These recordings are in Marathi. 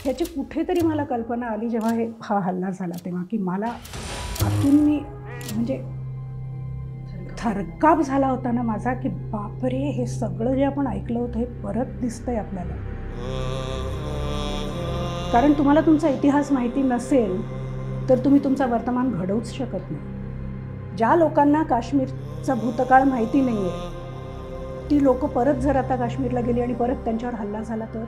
ह्याची कुठेतरी मला कल्पना आली जेव्हा हा हल्ला झाला तेव्हा, की मला आतून मी म्हणजे थरकाप झाला होता ना माझा, की बापरे, हे सगळं जे आपण ऐकलं होतं हे परत दिसतंय आपल्याला. कारण तुम्हाला तुमचा इतिहास माहिती नसेल तर तुम्ही तुमचा वर्तमान घडवूच शकत नाही. ज्या लोकांना काश्मीरचा भूतकाळ माहिती नाही आहे ती लोक परत जर आता काश्मीरला गेली आणि परत त्यांच्यावर हल्ला झाला तर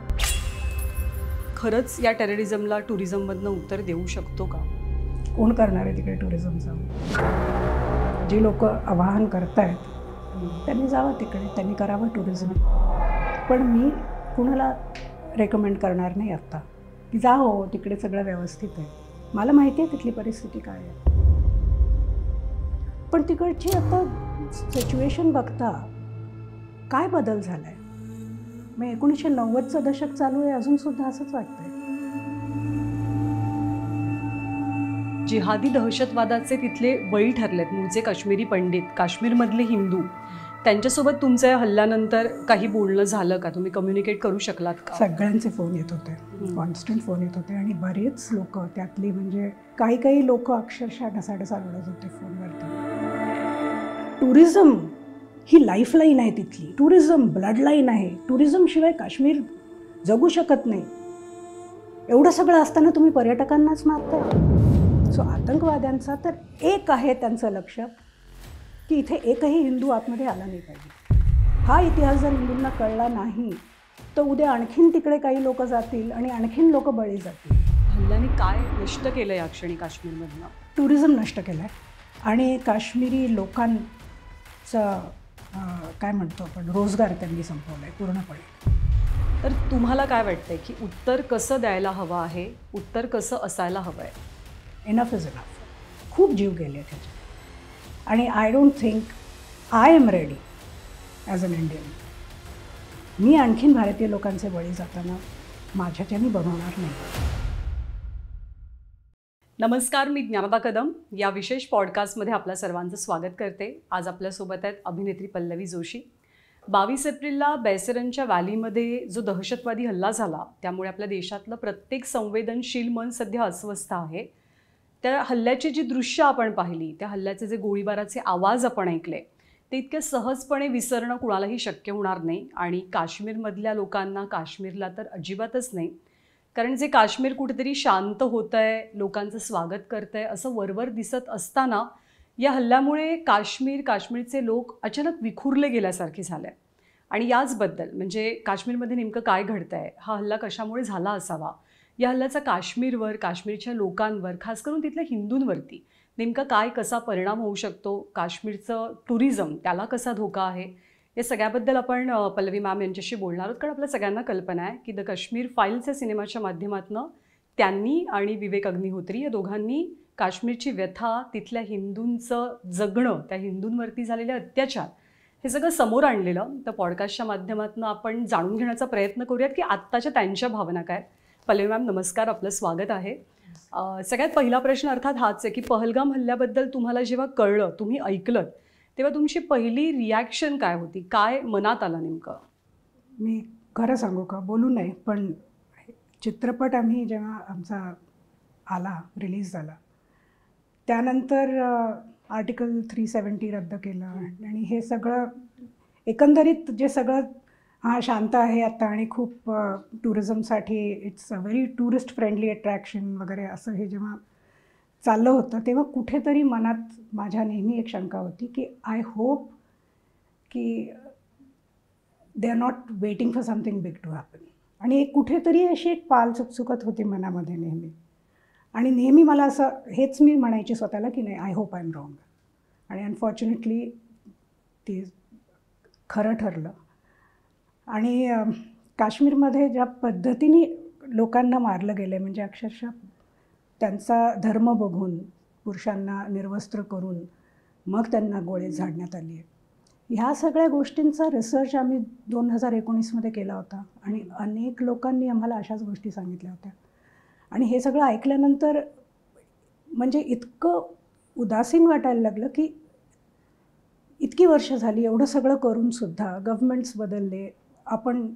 खरंच या टेररिझमला टुरिझममधनं उत्तर देऊ शकतो का? कोण करणार आहे तिकडे टुरिझमचं? जी लोक आवाहन करतायत त्यांनी जावं तिकडे, त्यांनी करावं टुरिझम. पण मी कुणाला रेकमेंड करणार नाही आत्ता की जा हो तिकडे सगळं व्यवस्थित आहे. मला माहिती आहे तिथली परिस्थिती काय आहे. पण तिकडची आता सिच्युएशन बघता काय बदल झाला आहे. मग 1990चं दशक चालू आहे अजूनसुद्धा असंच वाटतंय. जिहादी दहशतवादाचे तिथले बळी ठरलेत मूळचे काश्मीरी पंडित, काश्मीरमधले हिंदू. त्यांच्यासोबत तुमच्या हल्ल्यानंतर काही बोलणं झालं का? तुम्ही कम्युनिकेट करू शकलात का? सगळ्यांचे फोन येत होते, कॉन्स्टंट फोन येत होते आणि बरेच लोक त्यातली म्हणजे काही लोक अक्षरशः ढसाढसा रडत होते फोनवरती. टुरिझम ही लाईफलाईन आहे तिथली. टुरिझम ब्लडलाईन आहे. टुरिझम शिवाय काश्मीर जगू शकत नाही. एवढं सगळं असताना तुम्ही पर्यटकांनाच मारता. सो आतंकवाद्यांचा तर एक आहे त्यांचं लक्ष की इथे एकही हिंदू आतमध्ये आला नाही पाहिजे. हा इतिहास जर हिंदूंना कळला नाही तर उद्या आणखीन तिकडे काही लोक जातील आणि आणखीन लोक बळी जातील. हल्ल्याने काय नष्ट केलं या क्षणी काश्मीरमधनं? टुरिझम नष्ट केलं आहे आणि काश्मीरी लोकांचं काय म्हणतो आपण रोजगार त्यांनी संपवला आहे पूर्णपणे. तर तुम्हाला काय वाटतंय की उत्तर कसं द्यायला हवं आहे? उत्तर कसं असायला हवं आहे? Enough is enough. खूप जीव गेले त्याच्यात आणि I don't think I am ready as an Indian. मी आणखीन भारतीय लोकांचे बळी जाताना माझ्याच्यानी बनवणार नाही. नमस्कार, मी ज्ञानदा कदम या विशेष पॉडकास्टमध्ये आपल्या सर्वांचं स्वागत करते. आज आपल्यासोबत आहेत अभिनेत्री पल्लवी जोशी. 22 एप्रिलला बैसरनच्या व्हॅलीमध्ये जो दहशतवादी हल्ला झाला त्यामुळे आपल्या देशातलं प्रत्येक संवेदनशील मन सध्या अस्वस्थ आहे. त्या हल्ल्याची जी दृश्य आपण पाहिली, त्या हल्ल्याचे जे गोळीबाराचे आवाज आपण ऐकले ते इतक्या सहजपणे विसरणं कुणालाही शक्य होणार नाही. आणि काश्मीरमधल्या लोकांना, काश्मीरला तर अजिबातच नाही. कारण जे काश्मीर कुठेतरी शांत होतं आहे, लोकांचं स्वागत करतं आहे असं वरवर दिसत असताना या हल्ल्यामुळे काश्मीरचे लोक अचानक विखुरले गेल्यासारखे झाले. आणि याचबद्दल म्हणजे काश्मीरमध्ये नेमकं काय घडतं आहे, हा हल्ला कशामुळे झाला असावा, या हल्ल्याचा काश्मीरवर, काश्मीरच्या लोकांवर, खास करून तिथल्या हिंदूंवरती नेमका काय कसा परिणाम होऊ शकतो, काश्मीरचं टुरिझम त्याला कसा धोका आहे, या सगळ्याबद्दल आपण पल्लवी मॅम यांच्याशी बोलणार आहोत. कारण आपल्या सगळ्यांना कल्पना आहे की द काश्मीर फाईल्स या सिनेमाच्या माध्यमातून त्यांनी आणि विवेक अग्निहोत्री या दोघांनी काश्मीरची व्यथा, तिथल्या हिंदूंचं जगणं, त्या हिंदूंवरती झालेले अत्याचार हे सगळं समोर आणलेलं. तर पॉडकास्टच्या माध्यमातून आपण जाणून घेण्याचा प्रयत्न करूयात की आत्ताच्या त्यांच्या भावना काय. पल्लवी मॅम नमस्कार, आपलं स्वागत आहे. सगळ्यात पहिला प्रश्न अर्थात हाच आहे की पहलगाम हल्ल्याबद्दल तुम्हाला जेव्हा कळलं, तुम्ही ऐकलं, तेव्हा तुमची पहिली रिॲक्शन काय होती? काय मनात आलं नेमकं? मी खरं सांगू का, बोलू नये, पण चित्रपट आम्ही जेव्हा आमचा आला, रिलीज झाला, त्यानंतर आर्टिकल 370 रद्द केलं आणि हे सगळं एकंदरीत जे सगळं शांत आहे आता आणि खूप टुरिझमसाठी it's a very tourist friendly attraction वगैरे असं हे जेव्हा चाललं होतं तेव्हा कुठेतरी मनात माझ्या नेहमी एक शंका होती की आय होप की they are not waiting for something big to happen. आणि एक कुठेतरी अशी एक पाल चुकचुकत होती मनामध्ये नेहमी. आणि नेहमी मला असं हेच मी म्हणायची स्वतःला की नाही, I hope I am wrong. आणि अनफॉर्च्युनेटली ते खरं ठरलं. आणि काश्मीरमध्ये ज्या पद्धतीने लोकांना मारलं गेलं आहे, म्हणजे अक्षरशः त्यांचा धर्म बघून पुरुषांना निर्वस्त्र करून मग त्यांना गोळे झाडण्यात आली आहे, ह्या सगळ्या गोष्टींचा रिसर्च आम्ही 2019मध्ये केला होता आणि अनेक लोकांनी आम्हाला अशाच गोष्टी सांगितल्या होत्या. आणि हे सगळं ऐकल्यानंतर म्हणजे इतकं उदासीन वाटायला लागलं की इतकी वर्ष झाली, एवढं सगळं करूनसुद्धा गव्हर्मेंट्स बदलले, आपण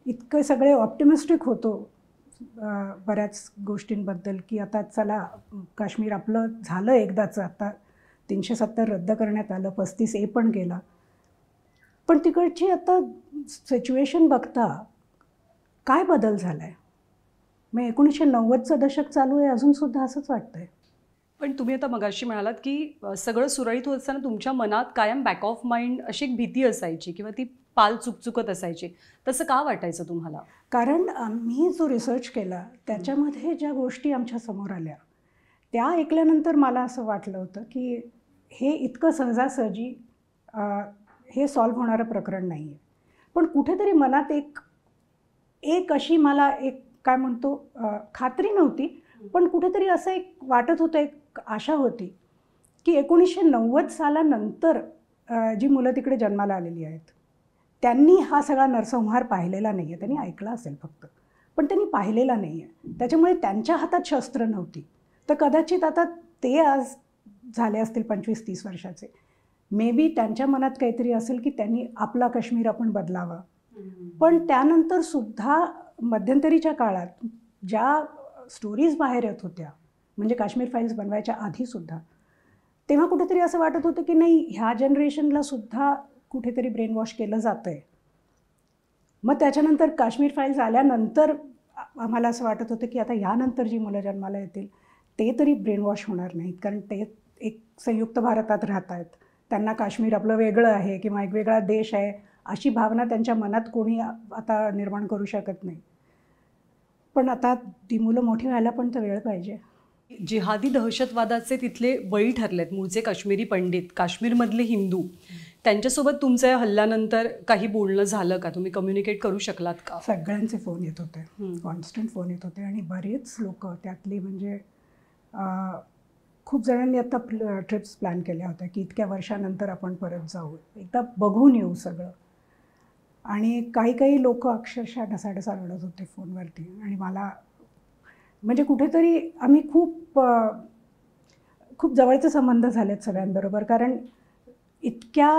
इतके सगळे ऑप्टिमिस्टिक होतो बऱ्याच गोष्टींबद्दल की आता चला काश्मीर आपलं झालं एकदाचं, आता 370 रद्द करण्यात आलं, 35A पण गेला. पण तिकडची आता सिच्युएशन बघता काय बदल झाला आहे? मग 1990चं दशक चालू आहे, अजूनसुद्धा असंच वाटतं आहे. पण तुम्ही आता मगाशी म्हणालात की सगळं सुरळीत होत असताना तुमच्या मनात कायम बॅक ऑफ माइंड अशी एक भीती असायची किंवा ती पाल चुकचुकत असायची. तसं का वाटायचं तुम्हाला? कारण मी जो रिसर्च केला त्याच्यामध्ये ज्या गोष्टी आमच्या समोर आल्या त्या ऐकल्यानंतर मला असं वाटलं होतं की हे इतकं सहजासहजी हे सॉल्व्ह होणारं प्रकरण नाही आहे. पण कुठेतरी मनात एक अशी मला एक काय म्हणतो खात्री नव्हती, पण कुठेतरी असं एक वाटत होतं, एक आशा होती की 1990 सालानंतर जी मुलं तिकडे जन्माला आलेली आहेत त्यांनी हा सगळा नरसंहार पाहिलेला नाही आहे. त्यांनी ऐकला असेल फक्त, पण त्यांनी पाहिलेला नाही आहे. त्याच्यामुळे त्यांच्या हातात शस्त्र नव्हती. तर कदाचित आता ते आज झाले असतील 25-30 वर्षाचे, मे बी त्यांच्या मनात काहीतरी असेल की त्यांनी आपला काश्मीर आपण बदलावा. पण त्यानंतरसुद्धा मध्यंतरीच्या काळात ज्या स्टोरीज बाहेर येत होत्या, म्हणजे काश्मीर फाईल्स बनवायच्या आधीसुद्धा, तेव्हा कुठेतरी असं वाटत होतं की नाही, ह्या जनरेशनलासुद्धा कुठेतरी ब्रेन वॉश केलं जातं आहे. मग त्याच्यानंतर काश्मीर फाईल्स आल्यानंतर आम्हाला असं वाटत होतं की आता ह्यानंतर जी मुलं जन्माला येतील ते तरी ब्रेन वॉश होणार नाहीत, कारण ते एक संयुक्त भारतात राहत आहेत. त्यांना काश्मीर आपलं वेगळं आहे किंवा एक वेगळा देश आहे अशी भावना त्यांच्या मनात कोणी आता निर्माण करू शकत नाही. पण आता ती मुलं मोठी व्हायला पण तर वेळ पाहिजे. जिहादी दहशतवादाचे तिथले बळी ठरलेत मूळचे काश्मीरी पंडित, काश्मीरमधले हिंदू, त्यांच्यासोबत तुमच्या या हल्ल्यानंतर काही बोलणं झालं का? तुम्ही कम्युनिकेट करू शकलात का? सगळ्यांचे फोन येत होते, कॉन्स्टंट फोन येत होते. आणि बरेच लोक त्यातली म्हणजे खूप जणांनी आता ट्रिप्स प्लॅन केल्या होत्या की इतक्या वर्षानंतर आपण परत जाऊ, एकदा बघून येऊ सगळं. आणि काही लोक अक्षरशः ढसाढसा रडत होते फोनवरती. आणि मला म्हणजे कुठेतरी आम्ही खूप जवळचे संबंध झालेत सगळ्यांबरोबर, कारण इतक्या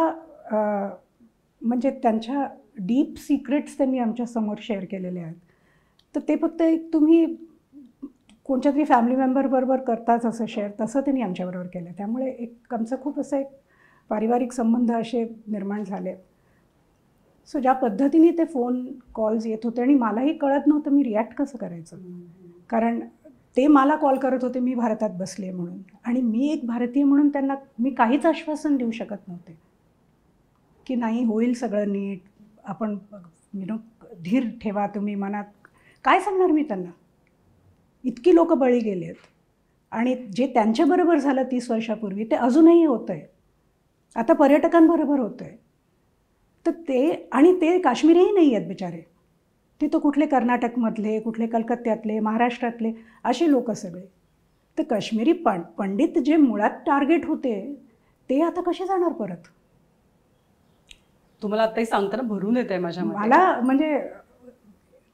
म्हणजे त्यांच्या डीप सिक्रेट्स त्यांनी आमच्या समोर शेअर केलेले आहेत. तर ते फक्त एक तुम्ही कोणत्या तरी फॅमिली मेंबरबरोबर करताच असं शेअर, तसं त्यांनी आमच्याबरोबर केलं. त्यामुळे एक आमचं खूप असं एक पारिवारिक संबंध असे निर्माण झाले. सो ज्या पद्धतीने ते फोन कॉल्स येत होते आणि मलाही कळत नव्हतं मी रिॲक्ट कसं करायचं, कारण ते मला कॉल करत होते मी भारतात बसले म्हणून, आणि मी एक भारतीय म्हणून त्यांना मी काहीच आश्वासन देऊ शकत नव्हते की नाही होईल सगळं नीट, आपण धीर ठेवा तुम्ही मनात. काय सांगणार मी त्यांना? इतकी लोक बळी गेले आहेत आणि जे त्यांच्याबरोबर झालं 30 वर्षापूर्वी ते अजूनही होतं आहे, आता पर्यटकांबरोबर होतं आहे. तर ते काश्मीरीही नाही आहेत बिचारे, ते तर कुठले कर्नाटकमधले, कुठले कलकत्त्यातले, महाराष्ट्रातले असे लोक सगळे. तर काश्मीरी पंडित जे मुळात टार्गेट होते ते आता कसे जाणार परत? तुम्हाला आत्ताही सांगताना भरून येत आहे माझ्या मते. मला म्हणजे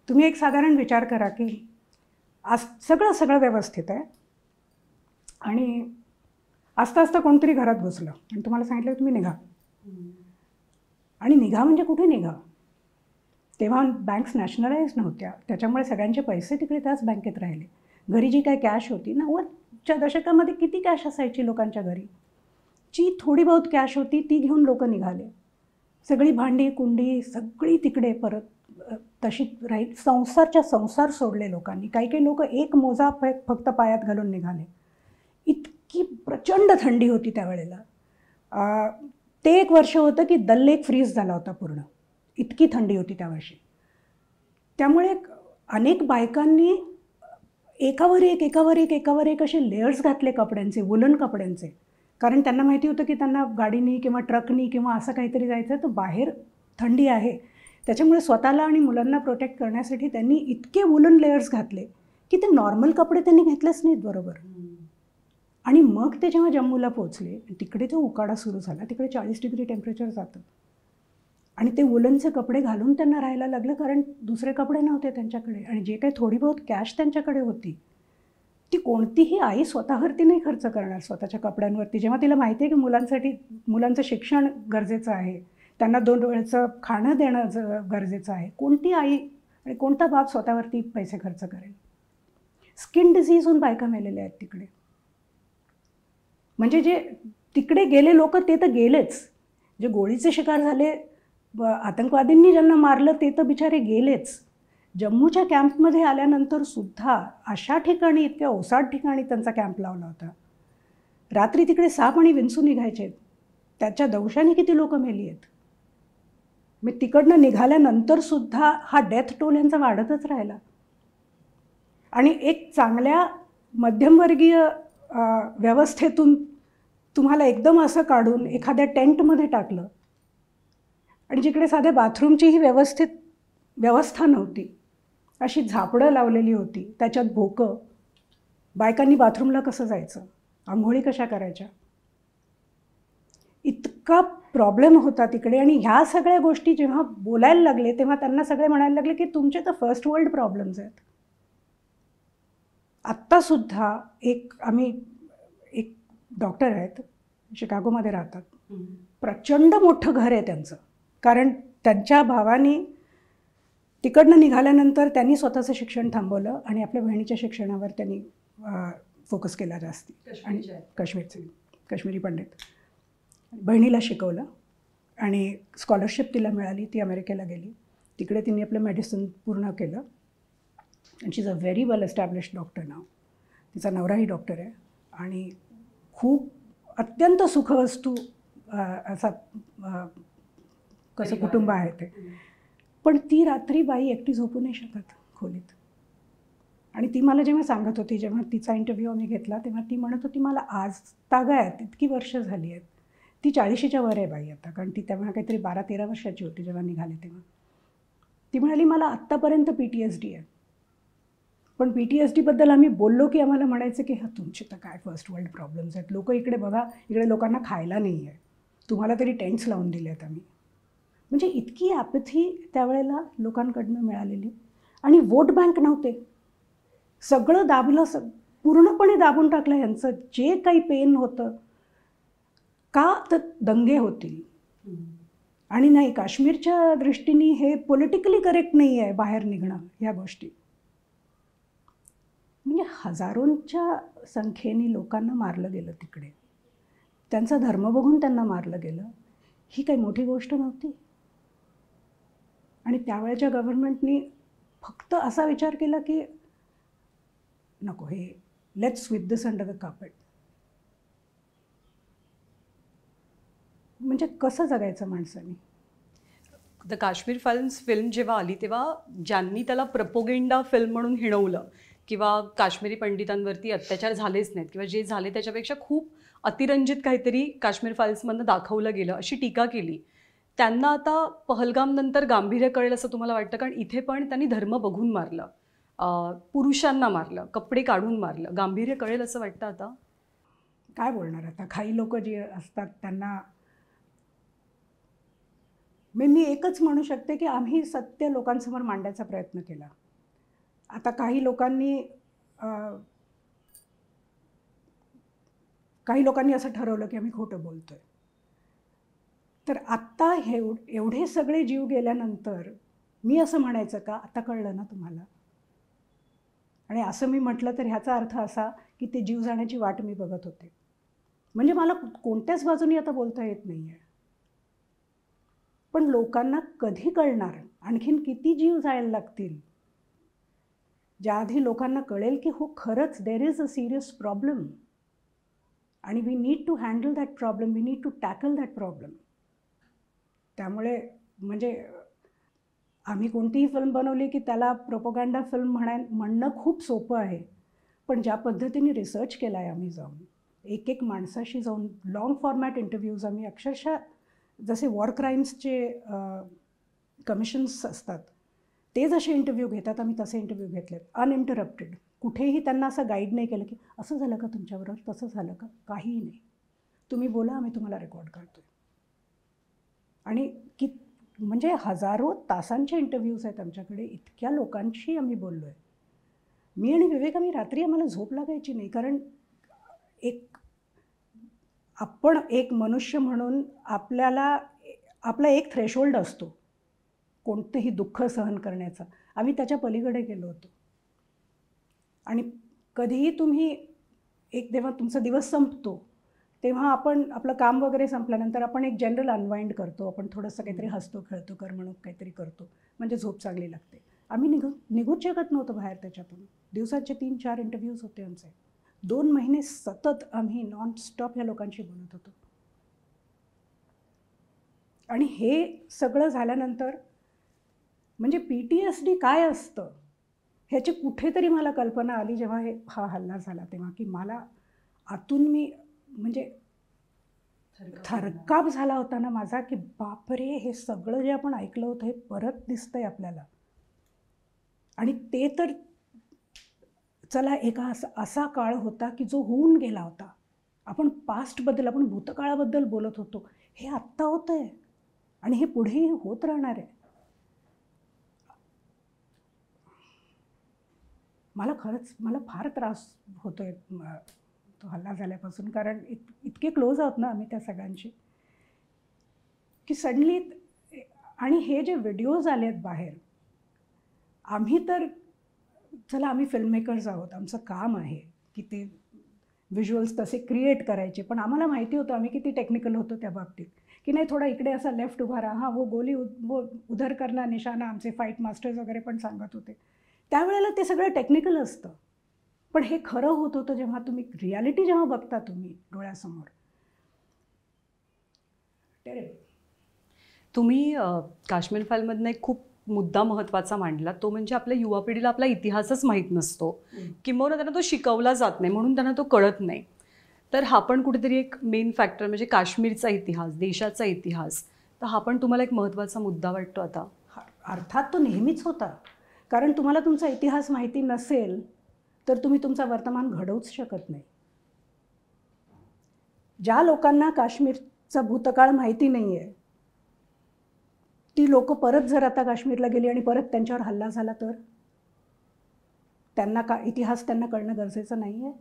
तुम्ही एक साधारण विचार करा की आज सगळं व्यवस्थित आहे आणि असता कोणतरी घरात घुसलं आणि तुम्हाला सांगितलं तुम्ही निघा. आणि निघा म्हणजे कुठे निघा? तेव्हा बँक्स नॅशनलाइज नव्हत्या, त्याच्यामुळे सगळ्यांचे पैसे तिकडे त्याच बँकेत राहिले. घरी जी काय कॅश होती, 90च्या दशकामध्ये किती कॅश असायची लोकांच्या घरी, जी थोडी बहुत कॅश होती ती घेऊन लोक निघाले. सगळी भांडी कुंडी सगळी तिकडे परत तशी राहील. संसार सोडले लोकांनी. काही लोक एक मोजा फक्त पायात घालून निघाले. इतकी प्रचंड थंडी होती त्यावेळेला. ते एक वर्ष होतं की दल लेक फ्रीज झाला होता पूर्ण, इतकी थंडी होती त्या वर्षी. त्यामुळे अनेक बायकांनी एकावर एक असे लेयर्स घातले कपड्यांचे, वुलन कपड्यांचे, कारण त्यांना माहिती होतं की त्यांना गाडीनी किंवा ट्रकनी किंवा असं काहीतरी जायचं तर बाहेर थंडी आहे. त्याच्यामुळे स्वतःला आणि मुलांना प्रोटेक्ट करण्यासाठी त्यांनी इतके वुलन लेयर्स घातले की ते नॉर्मल कपडे त्यांनी घेतलेच नाहीत बरोबर. आणि मग ते जेव्हा जम्मूला पोचले, तिकडे तो उकाडा सुरू झाला, तिकडे 40 डिग्री टेम्परेचर जातं आणि ते वुलनचे कपडे घालून त्यांना राहायला लागलं, कारण दुसरे कपडे नव्हते त्यांच्याकडे. आणि जे काही थोडी बहुत कॅश त्यांच्याकडे होती ती कोणतीही आई स्वतःवरती नाही खर्च करणार, स्वतःच्या कपड्यांवरती, जेव्हा तिला माहिती आहे की मुलांचं शिक्षण गरजेचं आहे, त्यांना 2 वेळचं खाणं देणं गरजेचं आहे. कोणती आई आणि कोणता बाप स्वतःवरती पैसे खर्च करेल? स्किन डिसीज होऊन बायका मेलेल्या आहेत तिकडे. म्हणजे जे तिकडे गेले लोक ते तर गेलेच, जे गोळीचे शिकार झाले, आतंकवादींनी ज्यांना मारलं ते तर बिचारे गेलेच. जम्मूच्या कॅम्पमध्ये आल्यानंतर सुद्धा अशा ठिकाणी, इतक्या ओसाड ठिकाणी त्यांचा कॅम्प लावला होता. रात्री तिकडे साप आणि विंचू निघायचे, त्याच्या दंशाने किती लोक मेली आहेत. मी तिकडनं निघाल्यानंतर सुद्धा हा डेथ टोल यांचा वाढतच राहिला. आणि एक चांगल्या मध्यमवर्गीय व्यवस्थेतून तुम्हाला एकदम असं काढून एखाद्या टेंटमध्ये टाकलं, आणि जिकडे साध्या बाथरूमचीही व्यवस्था नव्हती, अशी झापडं लावलेली होती, त्याच्यात भोकं. बायकांनी बाथरूमला कसं जायचं, आंघोळी कशा करायच्या, इतका प्रॉब्लेम होता तिकडे. आणि ह्या सगळ्या गोष्टी जेव्हा बोलायला लागले तेव्हा त्यांना सगळे म्हणायला लागले की तुमचे तर फर्स्ट वर्ल्ड प्रॉब्लेम्स आहेत. आत्तासुद्धा आम्ही एक डॉक्टर आहेत, शिकागोमध्ये राहतात, प्रचंड मोठं घर आहे त्यांचं. कारण त्यांच्या भावानी तिकडनं निघाल्यानंतर त्यांनी स्वतःचं शिक्षण थांबवलं आणि आपल्या बहिणीच्या शिक्षणावर त्यांनी फोकस केला जास्ती. आणि काश्मीरी पंडित, बहिणीला शिकवलं आणि स्कॉलरशिप तिला मिळाली, ती अमेरिकेला गेली. तिकडे तिने आपलं मेडिसिन पूर्ण केलं and she is a very well established doctor now. तिचा नवराही डॉक्टर आहे आणि खूप अत्यंत सुखवस्तू असा कसं कुटुंब आहे ते. पण ती रात्री बाई एकटी झोपू नाही शकत खोलीत. आणि ती मला जेव्हा सांगत होती, जेव्हा तिचा इंटरव्ह्यू आम्ही घेतला तेव्हा ती म्हणत होती मला आज तागायत इतकी वर्ष झाली आहेत. ती 40च्या वर आहे बाई आता, कारण ती तेव्हा काहीतरी 12-13 वर्षाची होती जेव्हा निघाली तेव्हा. ती म्हणाली मला आत्तापर्यंत PTSD आहे. पण PTSDबद्दल आम्ही बोललो की आम्हाला म्हणायचं की तुमचे तर काय फर्स्ट वर्ल्ड प्रॉब्लेम्स आहेत. लोक इकडे बघा, इकडे लोकांना खायला नाही आहे, तुम्हाला तरी टेंट्स लावून दिले आहेत आम्ही. म्हणजे इतकी ॲपथी त्यावेळेला लोकांकडनं मिळालेली. आणि वोट बँक नव्हते, सगळं दाबलं, पूर्णपणे दाबून टाकलं ह्यांचं जे काही पेन होतं. का तर दंगे होतील. आणि नाही, काश्मीरच्या दृष्टीने हे पॉलिटिकली करेक्ट नाही आहे बाहेर निघणं ह्या गोष्टी. म्हणजे हजारोंच्या संख्येने लोकांना मारलं गेलं तिकडे, त्यांचा धर्म बघून त्यांना मारलं गेलं. ही काही मोठी गोष्ट नव्हती. आणि त्यावेळेच्या गव्हर्नमेंटनी फक्त असा विचार केला की नको, hey let's sweep this under the carpet. म्हणजे कसं जगायचं माणसाने. द काश्मीर फाइल्स फिल्म जेव्हा आली तेव्हा ज्यांनी त्याला प्रपोगेंडा फिल्म म्हणून हिणवलं किंवा काश्मीरी पंडितांवरती अत्याचार झालेच नाहीत किंवा जे झाले त्याच्यापेक्षा खूप अतिरंजित काहीतरी काश्मीर फाइल्समधनं दाखवलं गेलं अशी टीका केली, त्यांना आता पहलगामनंतर गांभीर्य कळेल असं तुम्हाला वाटतं? कारण इथे पण त्यांनी धर्म बघून मारलं, पुरुषांना मारलं, कपडे काढून मारलं. गांभीर्य कळेल असं वाटतं आता? काय बोलणार आता, काही लोक जे असतात त्यांना मी एकच म्हणू शकते की आम्ही सत्य लोकांसमोर मांडायचा प्रयत्न केला. आता काही लोकांनी असं ठरवलं की आम्ही खोटं बोलतोय. तर आत्ता एवढे सगळे जीव गेल्यानंतर मी असं म्हणायचं का आता कळलं ना तुम्हाला? आणि असं मी म्हटलं तर ह्याचा अर्थ असा की ते जीव जाण्याची वाट मी बघत होते. म्हणजे मला कोणत्याच बाजूने आता बोलता येत नाही आहे. पण लोकांना कधी कळणार, आणखीन किती जीव जायला लागतील, ज्या आधी लोकांना कळेल की हो खरंच there is a serious problem आणि we need to handle that problem, we need to tackle that problem. त्यामुळे म्हणजे आम्ही कोणतीही फिल्म बनवली की त्याला प्रोपोगंडा फिल्म म्हणणं खूप सोपं आहे. पण ज्या पद्धतीने रिसर्च केला आहे आम्ही, जाऊन एक माणसाशी जाऊन लॉंग फॉर्मॅट इंटरव्ह्यूज, आम्ही अक्षरशः जसे वॉर क्राईम्सचे कमिशन्स असतात ते जसे इंटरव्ह्यू घेतात आम्ही तसे इंटरव्ह्यू घेतलेत, अनइंटरप्टेड. कुठेही त्यांना असं गाईड नाही केलं की असं झालं का तुमच्याबरोबर, तसं झालं का, काहीही नाही. तुम्ही बोला, आम्ही तुम्हाला रेकॉर्ड करतो. आणि म्हणजे हजारो तासांचे इंटरव्ह्यूज आहेत आमच्याकडे. इतक्या लोकांशी आम्ही बोललो आहे. मी आणि विवेक, आम्ही रात्री आम्हाला झोप लागायची नाही. कारण आपण एक मनुष्य म्हणून आपला एक थ्रेशोल्ड असतो. कोणतंही दुःख सहन करण्याचा, आम्ही त्याच्या पलीकडे गेलो होतो. आणि कधीही तुम्ही जेव्हा तुमचा दिवस संपतो तेव्हा आपण आपलं काम वगैरे संपल्यानंतर आपण एक जनरल अनवाइंड करतो, आपण थोडंसं काहीतरी हसतो खेळतो, करमणूक काहीतरी करतो, म्हणजे झोप चांगली लागते. आम्ही निघूच शकत नव्हतो बाहेर त्याच्यातून. दिवसाचे 3-4 इंटरव्ह्यूज होते आमचे. 2 महिने सतत आम्ही नॉनस्टॉप ह्या लोकांशी बोलत होतो. आणि हे सगळं झाल्यानंतर म्हणजे PTSD काय असतं ह्याची कुठेतरी मला कल्पना आली जेव्हा हा हल्ला झाला तेव्हा, की मला आतून मी म्हणजे थरकाप झाला होता ना माझा, की बापरे, हे सगळं जे आपण ऐकलं होतं हे परत दिसतंय आपल्याला. आणि ते तर चला एका असा काळ होता की जो होऊन गेला होता. आपण पास्टबद्दल, आपण भूतकाळाबद्दल बोलत होतो, हे आत्ता होतं आहे आणि हे पुढेही होत राहणार आहे. मला फार त्रास होतो आहे तो हल्ला झाल्यापासून, कारण इतके क्लोज आहोत ना आम्ही त्या सगळ्यांशी, की सडनली. आणि हे जे व्हिडिओज आले आहेत बाहेर, आम्ही तर चला आम्ही फिल्ममेकर्स आहोत, आमचं काम आहे की ते व्हिज्युअल्स तसे क्रिएट करायचे, पण आम्हाला माहिती होतं आम्ही किती टेक्निकल होतो त्या बाबतीत, की नाही थोडा इकडे असा लेफ्ट उभा राहा, हां वो गोली वो उधर करना निशाणा, आमचे फाईट मास्टर्स वगैरे पण सांगत होते. त्यावेळेला ते सगळं टेक्निकल असतं, पण हे खरं होत होतं जेव्हा तुम्ही रियालिटी जेव्हा बघता तुम्ही डोळ्यासमोर. तुम्ही काश्मीर फाईलमधनं एक खूप मुद्दा महत्त्वाचा मांडला, तो म्हणजे आपल्या युवा पिढीला आपला इतिहासच माहीत नसतो, किंवा त्यांना तो शिकवला जात नाही म्हणून त्यांना तो कळत नाही. तर हा पण कुठेतरी एक मेन फॅक्टर, म्हणजे काश्मीरचा इतिहास, देशाचा इतिहास, तर हा पण तुम्हाला एक महत्त्वाचा मुद्दा वाटतो आता? अर्थात तो नेहमीच होता, कारण तुम्हाला तुमचा इतिहास माहिती नसेल तर तुम्ही तुमचा वर्तमान घडवूच शकत नाही. ज्या लोकांना काश्मीरचा भूतकाळ माहिती नाही आहे, ती लोक परत जर आता काश्मीरला गेली आणि परत त्यांच्यावर हल्ला झाला तर त्यांना इतिहास त्यांना कळणं गरजेचं नाही आहे.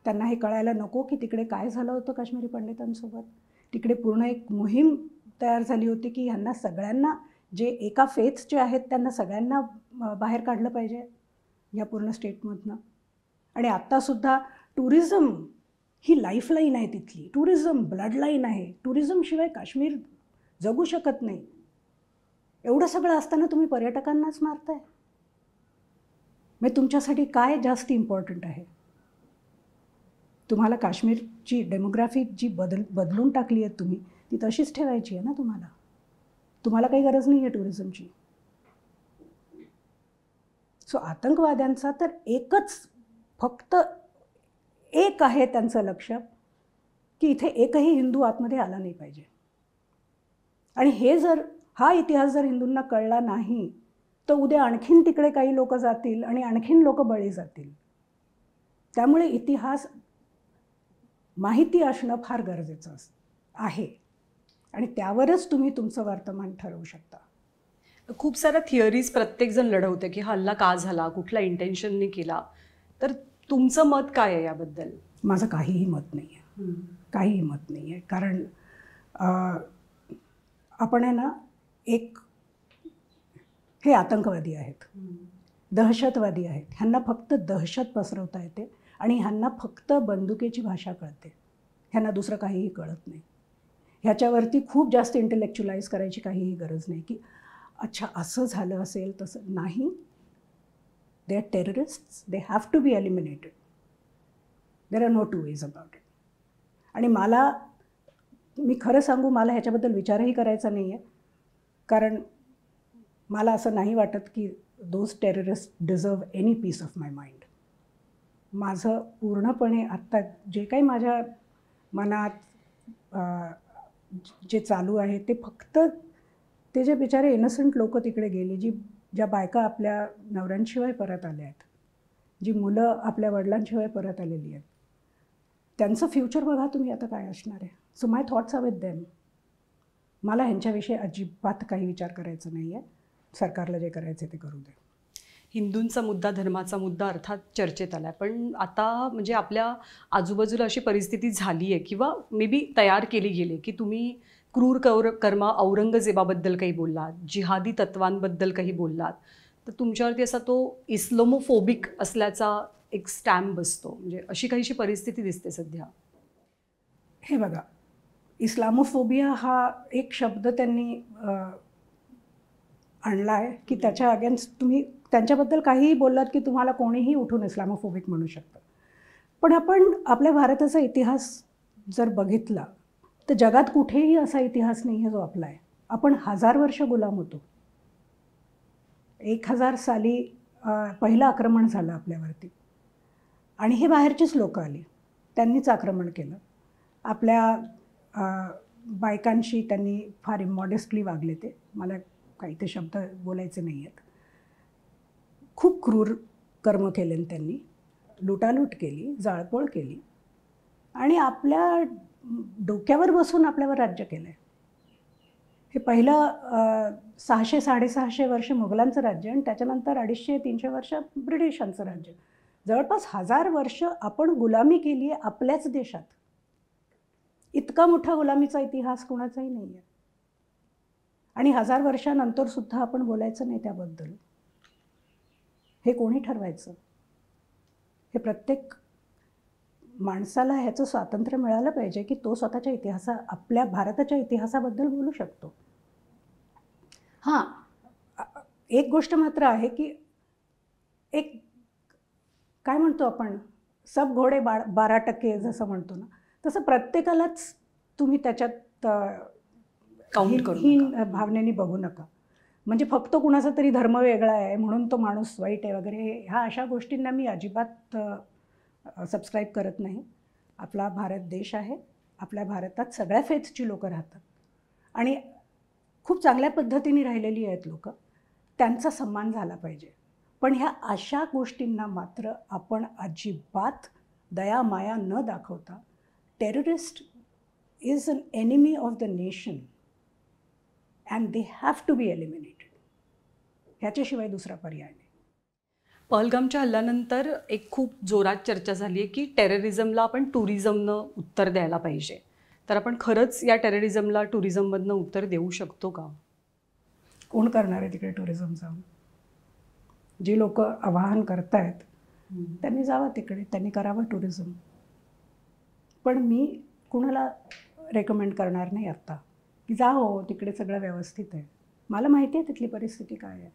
त्यांना हे कळायला नको की तिकडे काय झालं होतं काश्मीरी पंडितांसोबत. तिकडे पूर्ण एक मोहीम तयार झाली होती की ह्यांना सगळ्यांना, जे एका फेथचे आहेत त्यांना सगळ्यांना बाहेर काढलं पाहिजे या पूर्ण स्टेटमधनं. आणि आत्तासुद्धा टुरिझम ही लाईफलाईन आहे तिथली, टुरिझम ब्लडलाईन आहे. टुरिझमशिवाय काश्मीर जगू शकत नाही. एवढं सगळं असताना तुम्ही पर्यटकांनाच मारताय. मग तुमच्यासाठी काय जास्त इम्पॉर्टंट आहे? तुम्हाला काश्मीरची डेमोग्राफी जी बदलून टाकली आहे तुम्ही, ती तशीच ठेवायची आहे ना तुम्हाला. तुम्हाला काही गरज नाही आहे टुरिझमची. सो आतंकवाद्यांचा तर फक्त एक आहे त्यांचं लक्ष, की इथे एकही हिंदू आतमध्ये आला नाही पाहिजे. आणि हा इतिहास जर हिंदूंना कळला नाही तर उद्या आणखीन तिकडे काही लोक जातील आणि आणखीन लोक बळी जातील. त्यामुळे इतिहास माहिती असणं फार गरजेचं आहे आणि त्यावरच तुम्ही तुमचं वर्तमान ठरवू शकता. खूप साऱ्या थिअरीज प्रत्येकजण लढवते की हल्ला का झाला, कुठल्या इंटेन्शनने केला, तर तुमचं मत काय आहे याबद्दल? माझं काहीही मत नाही आहे, काहीही मत नाही आहे. कारण आपण आहे ना, हे आतंकवादी आहेत, दहशतवादी आहेत. ह्यांना फक्त दहशत पसरवता येते आणि ह्यांना फक्त बंदुकीची भाषा कळते. ह्यांना दुसरं काहीही कळत नाही. ह्याच्यावरती खूप जास्त इंटेलेक्च्युलाइज करायची काहीही गरज नाही की अच्छा असं झालं असेल तसं नाही. They are terrorists, they have to be eliminated. There are no two ways about it. आणि मी खरं सांगू, मला ह्याच्याबद्दल विचारही करायचा नाही आहे, कारण मला असं नाही वाटत की those terrorists deserve any piece of my mind. माझं पूर्णपणे आत्ता जे काही माझ्या मनात जे चालू आहे ते फक्त ते जे बिचारे इनोसंट लोक तिकडे गेली, ज्या बायका आपल्या नवऱ्यांशिवाय परत आल्या आहेत, जी मुलं आपल्या वडिलांशिवाय परत आलेली आहेत, त्यांचं फ्युचर बघा तुम्ही आता काय असणार आहे. So my thoughts are with them. मला ह्यांच्याविषयी अजिबात काही विचार करायचा नाही आहे. सरकारला जे करायचं ते करू दे. हिंदूंचा मुद्दा, धर्माचा मुद्दा अर्थात चर्चेत आला आहे, पण आता म्हणजे आपल्या आजूबाजूला अशी परिस्थिती झाली आहे किंवा मे बी तयार केली गेली की तुम्ही क्रूर कर्म औरंगजेबाबद्दल काही बोललात, जिहादी तत्वांबद्दल काही बोललात, तर तुमच्यावरती असा तो इस्लामोफोबिक असल्याचा एक स्टॅम्प बसतो. म्हणजे अशी काहीशी परिस्थिती दिसते सध्या. हे बघा, इस्लामोफोबिया हा एक शब्द त्यांनी आणला आहे की त्याच्या अगेन्स्ट तुम्ही त्यांच्याबद्दल काहीही बोललात की तुम्हाला कोणीही उठून इस्लामोफोबिक म्हणू शकतं. पण आपण आपल्या भारताचा इतिहास जर बघितला तर जगात कुठेही असा इतिहास नाही आहे जो आपला आहे. आपण 1000 वर्ष गुलाम होतो. 1000 साली पहिलं आक्रमण झालं आपल्यावरती आणि हे बाहेरचीच लोकं आली, त्यांनीच आक्रमण केलं. आपल्या बायकांशी त्यांनी फार इमॉडेस्टली वागले. ते मला काही ते शब्द बोलायचे नाही आहेत. खूप क्रूर कर्म केले त्यांनी, लुटालूट केली, जाळपोळ केली आणि आपल्या डोक्यावर बसून आपल्यावर राज्य केलं आहे. हे पहिलं 600-650 वर्ष मुघलांचं राज्य आणि त्याच्यानंतर 250-300 वर्ष ब्रिटिशांचं राज्य. जवळपास 1000 वर्ष आपण गुलामी केली आहे आपल्याच देशात. इतका मोठा गुलामीचा इतिहास कोणाचाही नाही आहे आणि 1000 वर्षानंतर सुद्धा आपण बोलायचं नाही त्याबद्दल. हे कोणी ठरवायचं? हे प्रत्येक माणसाला ह्याचं स्वातंत्र्य मिळालं पाहिजे की तो स्वतःच्या आपल्या भारताच्या इतिहासाबद्दल बोलू शकतो. हां, एक गोष्ट मात्र आहे की एक काय म्हणतो आपण, सब घोडे 12% जसं म्हणतो ना, तसं प्रत्येकालाच तुम्ही त्याच्यात हीन भावनेने बघू नका. म्हणजे फक्त कुणाचा तरी धर्म वेगळा आहे म्हणून तो माणूस वाईट आहे वगैरे, ह्या अशा गोष्टींना मी अजिबात सबस्क्राईब करत नाही. आपला भारत देश आहे. आपल्या भारतात सगळ्या फेथची लोकं राहतात आणि खूप चांगल्या पद्धतीने राहिलेली आहेत लोकं. त्यांचा सन्मान झाला पाहिजे. पण ह्या अशा गोष्टींना मात्र आपण अजिबात दयामाया न दाखवता, terrorist is an enemy of the nation and they have to be eliminated. ह्याच्याशिवाय दुसरा पर्याय नाही. पहलगामच्या हल्ल्यानंतर एक खूप जोरात चर्चा झाली आहे की टेररिझमला आपण टुरिझमनं उत्तर द्यायला पाहिजे. तर आपण खरंच या टेररिझमला टुरिझममधनं उत्तर देऊ शकतो का? कोण करणार आहे तिकडे टुरिझम जाऊन? जी लोक आवाहन करतायत त्यांनी जावं तिकडे, त्यांनी करावं टुरिझम. पण मी कुणाला रेकमेंड करणार नाही आत्ता की जा हो तिकडे सगळं व्यवस्थित आहे. मला माहिती आहे तिथली परिस्थिती काय आहे.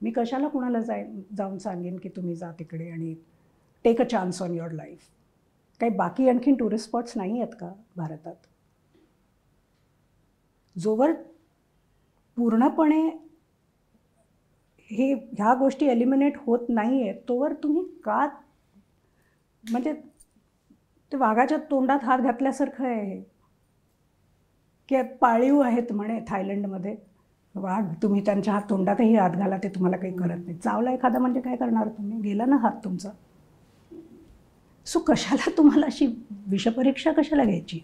मी कशाला कुणाला जाऊन सांगेन की तुम्ही जा तिकडे आणि take a chance on your life. काही बाकी आणखीन टुरिस्ट स्पॉट्स नाही आहेत का भारतात? जोवर पूर्णपणे ह्या गोष्टी एलिमिनेट होत नाही आहेत तोवर तुम्ही का, म्हणजे ते वाघाच्या तोंडात हात घातल्यासारखं आहे हे. की पाळीव आहेत म्हणे थायलंडमध्ये वाघ, तुम्ही त्यांच्या तोंडातही हात घाला ते तुम्हाला काही करत नाही. चावला एखादा म्हणजे काय करणार तुम्ही? गेला ना हात तुमचा. सो कशाला तुम्हाला अशी विषपरीक्षा कशाला घ्यायची?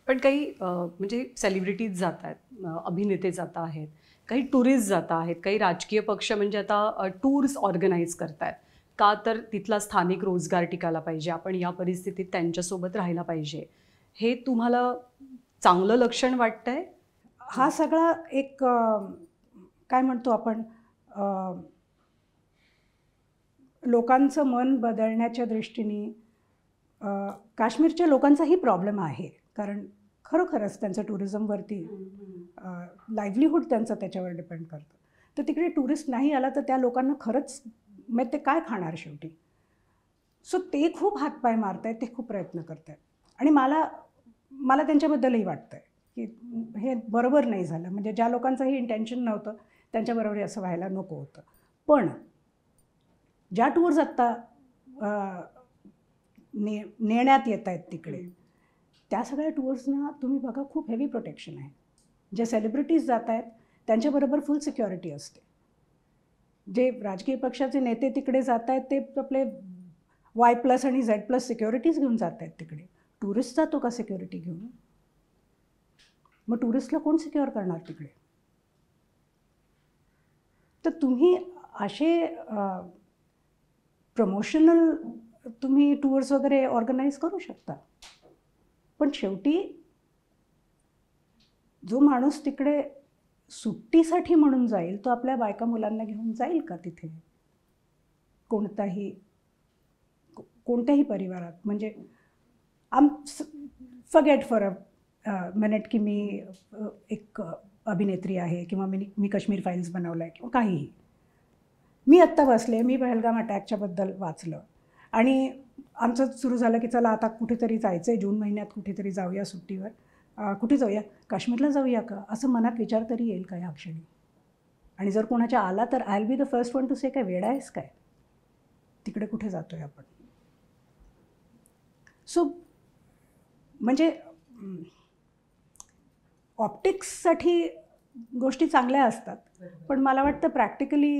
पण काही म्हणजे सेलिब्रिटीज जात आहेत, अभिनेते जात आहेत, काही टुरिस्ट जात आहेत, काही राजकीय पक्ष म्हणजे आता टूर्स ऑर्गनाईज करत आहेत. का तर तिथला स्थानिक रोजगार टिकायला पाहिजे, आपण या परिस्थितीत त्यांच्यासोबत राहायला पाहिजे. हे तुम्हाला चांगलं लक्षण वाटतंय? हा सगळा एक काय म्हणतो आपण, लोकांचं मन बदलण्याच्या दृष्टीने काश्मीरच्या लोकांचाही प्रॉब्लेम आहे. कारण खरोखरच त्यांचं टुरिझमवरती लाईव्हलीहूड त्यांचं त्याच्यावर डिपेंड करतं. तर तिकडे टुरिस्ट नाही आला तर त्या लोकांना खरंच मग ते काय खाणार शेवटी? सो ते खूप हातपाय मारत आहेत, ते खूप प्रयत्न करत आहेत आणि मला त्यांच्याबद्दलही वाटतं आहे की हे बरोबर नाही झालं. म्हणजे ज्या लोकांचंही इंटेन्शन नव्हतं त्यांच्याबरोबर असं व्हायला नको होतं. पण ज्या टूर्स आत्ता नेण्यात येत आहेत तिकडे, त्या सगळ्या टूर्सना तुम्ही बघा खूप हेवी प्रोटेक्शन आहे. जे सेलिब्रिटीज जात आहेत त्यांच्याबरोबर फुल सिक्युरिटी असते. जे राजकीय पक्षाचे नेते तिकडे जात आहेत ते आपले Y+ आणि Z+ सिक्युरिटीज घेऊन जात आहेत तिकडे. टुरिस्ट जातो का सिक्युरिटी घेऊन? मग टुरिस्टला कोण सिक्युअर करणार तिकडे? तर तुम्ही असे प्रमोशनल तुम्ही टूर्स वगैरे ऑर्गनाईज करू शकता, पण शेवटी जो माणूस तिकडे सुट्टीसाठी म्हणून जाईल तो आपल्या बायका मुलांना घेऊन जाईल का तिथे? कोणत्याही परिवारात. म्हणजे फॉरगेट फॉर अ मिनिट की मी एक अभिनेत्री आहे किंवा मी काश्मीर फाईल्स बनवलं आहे किंवा काहीही. मी आत्ता बसले, मी पहलगाम अटॅकच्याबद्दल वाचलं आणि आमचं सुरू झालं की चला आता कुठेतरी जायचं आहे, जून महिन्यात कुठेतरी जाऊया सुट्टीवर. कुठे जाऊया? काश्मीरला जाऊया का? असं मनात विचार तरी येईल का ह्या क्षणी? आणि जर कोणाच्या आला तर I will be the first one to say, काय वेडा आहेस काय? तिकडे कुठे जातो आहे आपण? सो म्हणजे ऑप्टिक्ससाठी गोष्टी चांगल्या असतात, पण मला वाटतं प्रॅक्टिकली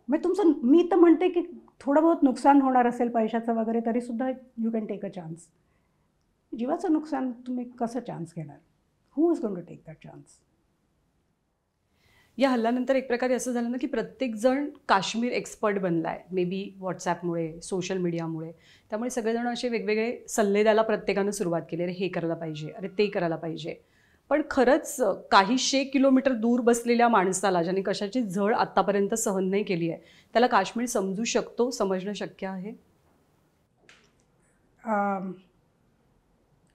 मी तर म्हणते की थोडं बहुत नुकसान होणार असेल पैशाचं वगैरे तरीसुद्धा you can take a chance. जीवाचं नुकसान तुम्ही कसं चान्स घेणार? Who is going to take that chance? या हल्ल्यानंतर एक प्रकारे असं झालं ना की प्रत्येकजण काश्मीर एक्सपर्ट बनला आहे, मे बी व्हॉट्सॲपमुळे, सोशल मीडियामुळे. त्यामुळे सगळेजण असे वेगवेगळे सल्ले द्यायला प्रत्येकानं सुरुवात केली. अरे हे करायला पाहिजे, अरे ते करायला पाहिजे. पण खरंच काही 100 किलोमीटर दूर बसलेल्या माणसाला, ज्याने कशाची झळ आत्तापर्यंत सहन नाही केली आहे, त्याला काश्मीर समजू शकतो, समजणं शक्य आहे?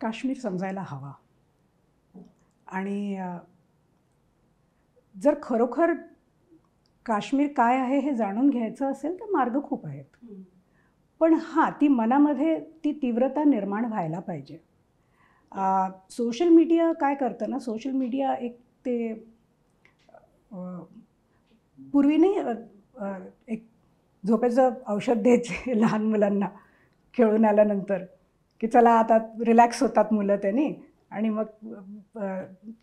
काश्मीर समजायला हवा. आणि जर खरोखर काश्मीर काय आहे हे जाणून घ्यायचं असेल तर मार्ग खूप आहेत. पण हां, ती मनामध्ये ती तीव्रता निर्माण व्हायला पाहिजे. सोशल मीडिया काय करतं ना, सोशल मीडिया एक ते पूर्वी नाही एक झोपेचं औषध द्यायचे लहान मुलांना खेळून आल्यानंतर, की चला आता रिलॅक्स होतात मुलं त्याने आणि मग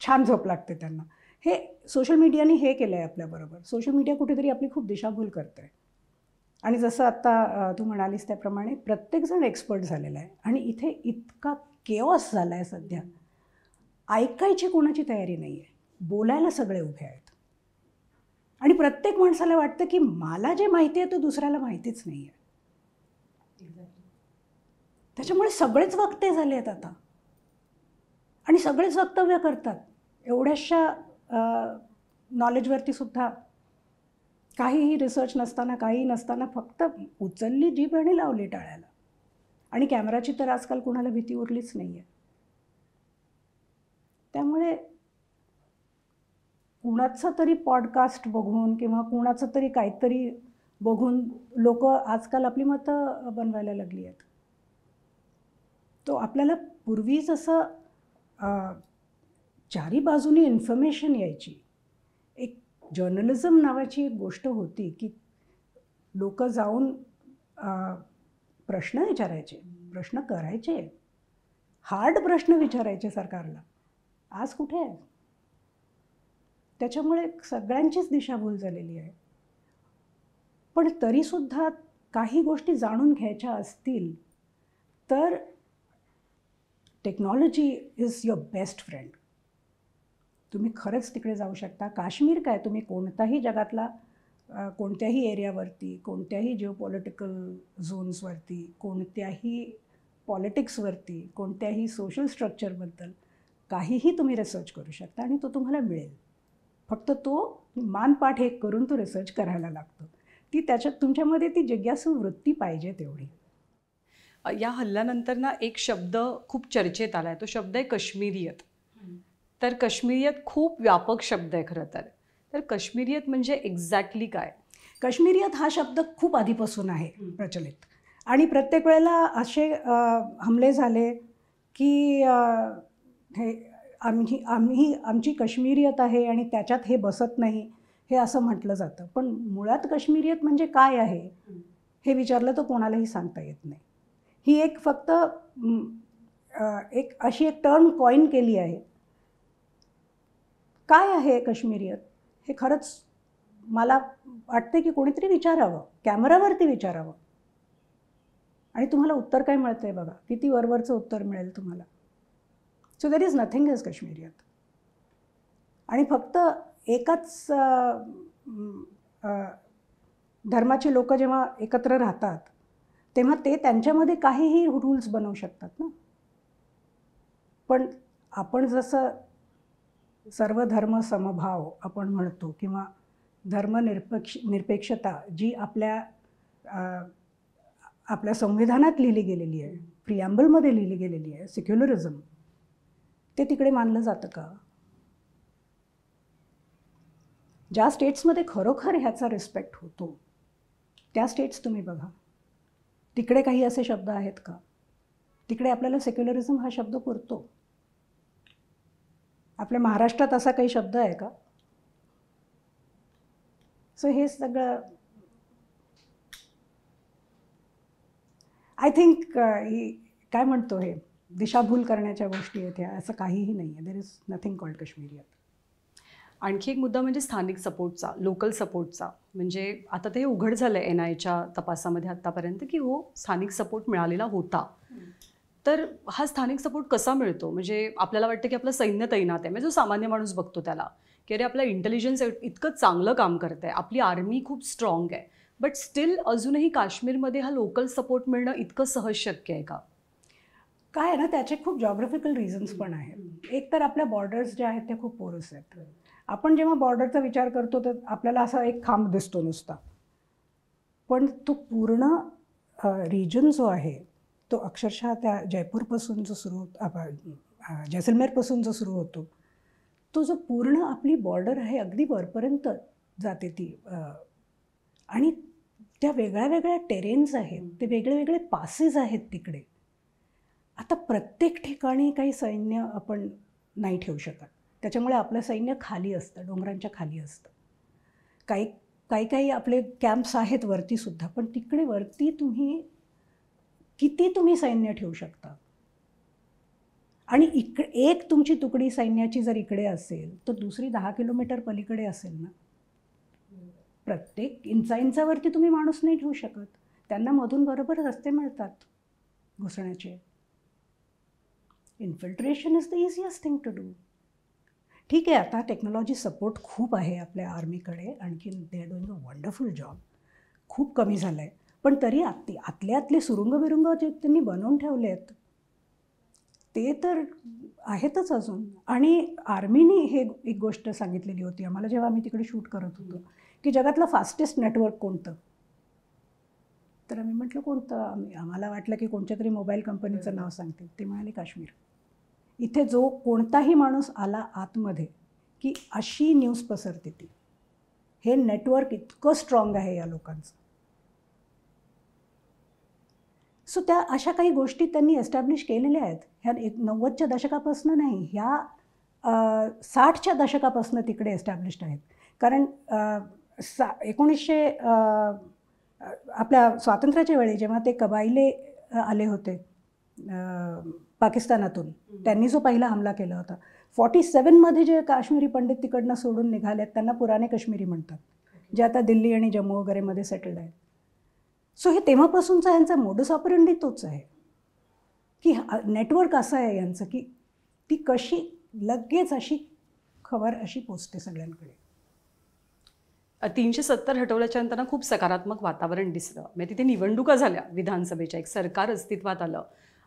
छान झोप लागते त्यांना. हे सोशल मीडियाने हे केलं आहे आपल्याबरोबर. सोशल मीडिया कुठेतरी आपली खूप दिशाभूल करतं आहे. आणि जसं आत्ता तू म्हणालीस त्याप्रमाणे प्रत्येकजण एक्सपर्ट झालेला आहे आणि इथे इतका केओस झाला आहे सध्या. ऐकायची कोणाची तयारी नाही आहे, बोलायला सगळे उभे आहेत. आणि प्रत्येक माणसाला वाटतं की मला जे माहिती आहे तो दुसऱ्याला माहितीच नाही आहे. त्याच्यामुळे सगळेच वक्ते झाले आहेत आता आणि सगळेच वक्तव्य करतात. एवढ्याशा नॉलेजवरती सुद्धा काहीही रिसर्च नसताना, काही नसताना फक्त उचलली जीभ आणि लावली टाळ्याला. आणि कॅमेराची तर आजकाल कुणाला भीती उरलीच नाही आहे. त्यामुळे कुणाचं तरी पॉडकास्ट बघून किंवा कुणाचं तरी काहीतरी बघून लोक आजकाल आपली मतं बनवायला लागली आहेत. तो आपल्याला पूर्वी जसं चारी बाजूनी इन्फॉर्मेशन यायची, एक जर्नलिझम नावाची एक गोष्ट होती की लोक जाऊन प्रश्न विचारायचे, प्रश्न करायचे, हार्ड प्रश्न विचारायचे सरकारला. आज कुठे आहे? त्याच्यामुळे सगळ्यांचीच दिशाभूल झालेली आहे. पण तरीसुद्धा काही गोष्टी जाणून घ्यायच्या असतील तर technology is your best friend. तुम्ही खरंच तिकडे जाऊ शकता. काश्मीर काय, तुम्ही कोणताही जगातला कोणत्याही एरियावरती, कोणत्याही जिओपॉलिटिकल झोन्सवरती, कोणत्याही पॉलिटिक्सवरती, कोणत्याही सोशल स्ट्रक्चरबद्दल काहीही तुम्ही रिसर्च करू शकता आणि तो तुम्हाला मिळेल. फक्त तो मानपाठ एक करून तो रिसर्च करायला लागतो. त्याच्यात तुमच्यामध्ये ती जिज्ञासू वृत्ती पाहिजे तेवढी. या हल्ल्यानंतर ना एक शब्द खूप चर्चेत आला आहे, तो शब्द आहे काश्मीरियत. तर काश्मीरियत खूप व्यापक शब्द आहे खरं तर. तर काश्मीरियत म्हणजे एक्झॅक्टली काय? काश्मीरियत हा शब्द खूप आधीपासून आहे प्रचलित आणि प्रत्येक वेळेला असे हमले झाले की हे आमची काश्मीरियत आहे आणि त्याच्यात हे बसत नाही हे असं म्हटलं जातं. पण मुळात काश्मीरियत म्हणजे काय आहे हे विचारलं तर कोणालाही सांगता येत नाही. ही एक फक्त अशी एक टर्म कॉइन केली आहे. काय आहे काश्मीरियत हे खरंच मला वाटतं की कोणीतरी विचारावं, कॅमेरावरती विचारावं. आणि तुम्हाला उत्तर काय मिळतं आहे बघा, किती वरवरचं उत्तर मिळेल तुम्हाला. So there is nothing is Kashmiriyat. आणि फक्त एकाच धर्माचे लोक जेव्हा एकत्र राहतात तेव्हा ते त्यांच्यामध्ये काहीही रूल्स बनवू शकतात ना. पण आपण जसं सर्व धर्म समभाव आपण म्हणतो किंवा निरपेक्षता जी आपल्या संविधानात लिहिली गेलेली आहे, प्रिॲम्बलमध्ये लिहिली गेलेली आहे, सेक्युलरिझम, ते तिकडे मानलं जातं का? ज्या स्टेट्समध्ये खरोखर ह्याचा रिस्पेक्ट होतो त्या स्टेट्स तुम्ही बघा, तिकडे काही असे शब्द आहेत का? तिकडे आपल्याला सेक्युलरिझम हा शब्द पुरतो. आपल्या महाराष्ट्रात असा काही शब्द आहे का? सो हे सगळं आय थिंक काय म्हणतो, हे दिशाभूल करण्याच्या गोष्टी आहेत ह्या, असं काहीही नाही आहे. There is nothing called Kashmiriyat. आणखी एक मुद्दा म्हणजे स्थानिक सपोर्टचा, लोकल सपोर्टचा. म्हणजे आता ते उघड झालं आहे NIAच्या तपासामध्ये आत्तापर्यंत की हो, स्थानिक सपोर्ट मिळालेला होता. तर हा स्थानिक सपोर्ट कसा मिळतो? म्हणजे आपल्याला वाटतं की आपलं सैन्य तैनात आहे, म्हणजे जो सामान्य माणूस बघतो त्याला की अरे आपलं इंटेलिजन्स इतकं चांगलं काम करतं आहे, आपली आर्मी खूप स्ट्रॉंग आहे, बट स्टील अजूनही काश्मीरमध्ये हा लोकल सपोर्ट मिळणं इतकं सहज शक्य आहे का? काय आहे ना, त्याचे खूप जॉग्राफिकल रिझन्स पण आहेत. एक तर आपल्या बॉर्डर्स ज्या आहेत त्या खूप पोरस आहेत. आपण जेव्हा बॉर्डरचा विचार करतो तर आपल्याला असा एक खांब दिसतो नुसता, पण तो पूर्ण रिजन जो आहे तो अक्षरशः त्या जयपूरपासून जो सुरू जैसलमेरपासून जो सुरू होतो, तो जो पूर्ण आपली बॉर्डर आहे अगदी वरपर्यंत जाते ती. आणि त्या वेगळ्या वेगळ्या टेरेन्स आहेत, ते वेगळे वेगळे पासेस आहेत तिकडे. आता प्रत्येक ठिकाणी काही सैन्य आपण नाही ठेवू शकत, त्याच्यामुळे आपलं सैन्य खाली असतं, डोंगरांच्या खाली असतं. काही आपले कॅम्प्स आहेत वरतीसुद्धा, पण तिकडे वरती तुम्ही सैन्य ठेवू शकता. आणि एक तुमची तुकडी सैन्याची जर इकडे असेल तर दुसरी 10 किलोमीटर पलीकडे असेल ना. प्रत्येक इंचावरती तुम्ही माणूस नाही ठेवू शकत. त्यांना मधून बरोबर रस्ते मिळतात घुसण्याचे. Infiltration is the easiest thing to do. ठीक आहे, आता टेक्नॉलॉजी सपोर्ट खूप आहे आपल्या आर्मीकडे, आणखी they are doing a wonderful job. खूप कमी झालं आहे, पण तरी आतले सुरुंग बिरुंग जे त्यांनी बनवून ठेवले आहेत ते तर आहेतच अजून. आणि आर्मीने एक गोष्ट सांगितलेली होती आम्हाला जेव्हा आम्ही तिकडे शूट करत होतो की जगातलं फास्टेस्ट नेटवर्क कोणतं? तर आम्ही म्हटलं कोणतं? आम्हाला वाटलं की कोणत्या तरी मोबाईल कंपनीचं नाव सांगते. ते म्हणाले काश्मीर. इथे जो कोणताही माणूस आला आतमध्ये की अशी न्यूज पसरते ती. हे नेटवर्क इतकं स्ट्रॉंग आहे या लोकांचं. सो त्या अशा काही गोष्टी त्यांनी एस्टॅब्लिश केलेल्या आहेत. ह्या 90च्या दशकापासून नाही, ह्या 60च्या दशकापासून तिकडे एस्टॅब्लिश्ड आहेत. कारण 1900 आपल्या स्वातंत्र्याच्या वेळी जेव्हा ते कबायले आले होते पाकिस्तानातून, त्यांनी जो पहिला हमला केला होता, 47मध्ये जे काश्मीरी पंडित तिकडनं सोडून निघालेत त्यांना पुराणे काश्मीरी म्हणतात, जे आता दिल्ली आणि जम्मू वगैरेमध्ये सेटल्ड आहेत. सो हे तेव्हापासूनचा यांचा मोडस ऑपरंडी तोच आहे की नेटवर्क असं आहे यांचं की ती कशी लगेच अशी खबर अशी पोचते सगळ्यांकडे. 370 हटवल्याच्या नंतर खूप सकारात्मक वातावरण दिसलं. म्हणजे तिथे निवडणुका झाल्या विधानसभेच्या, एक सरकार अस्तित्वात आलं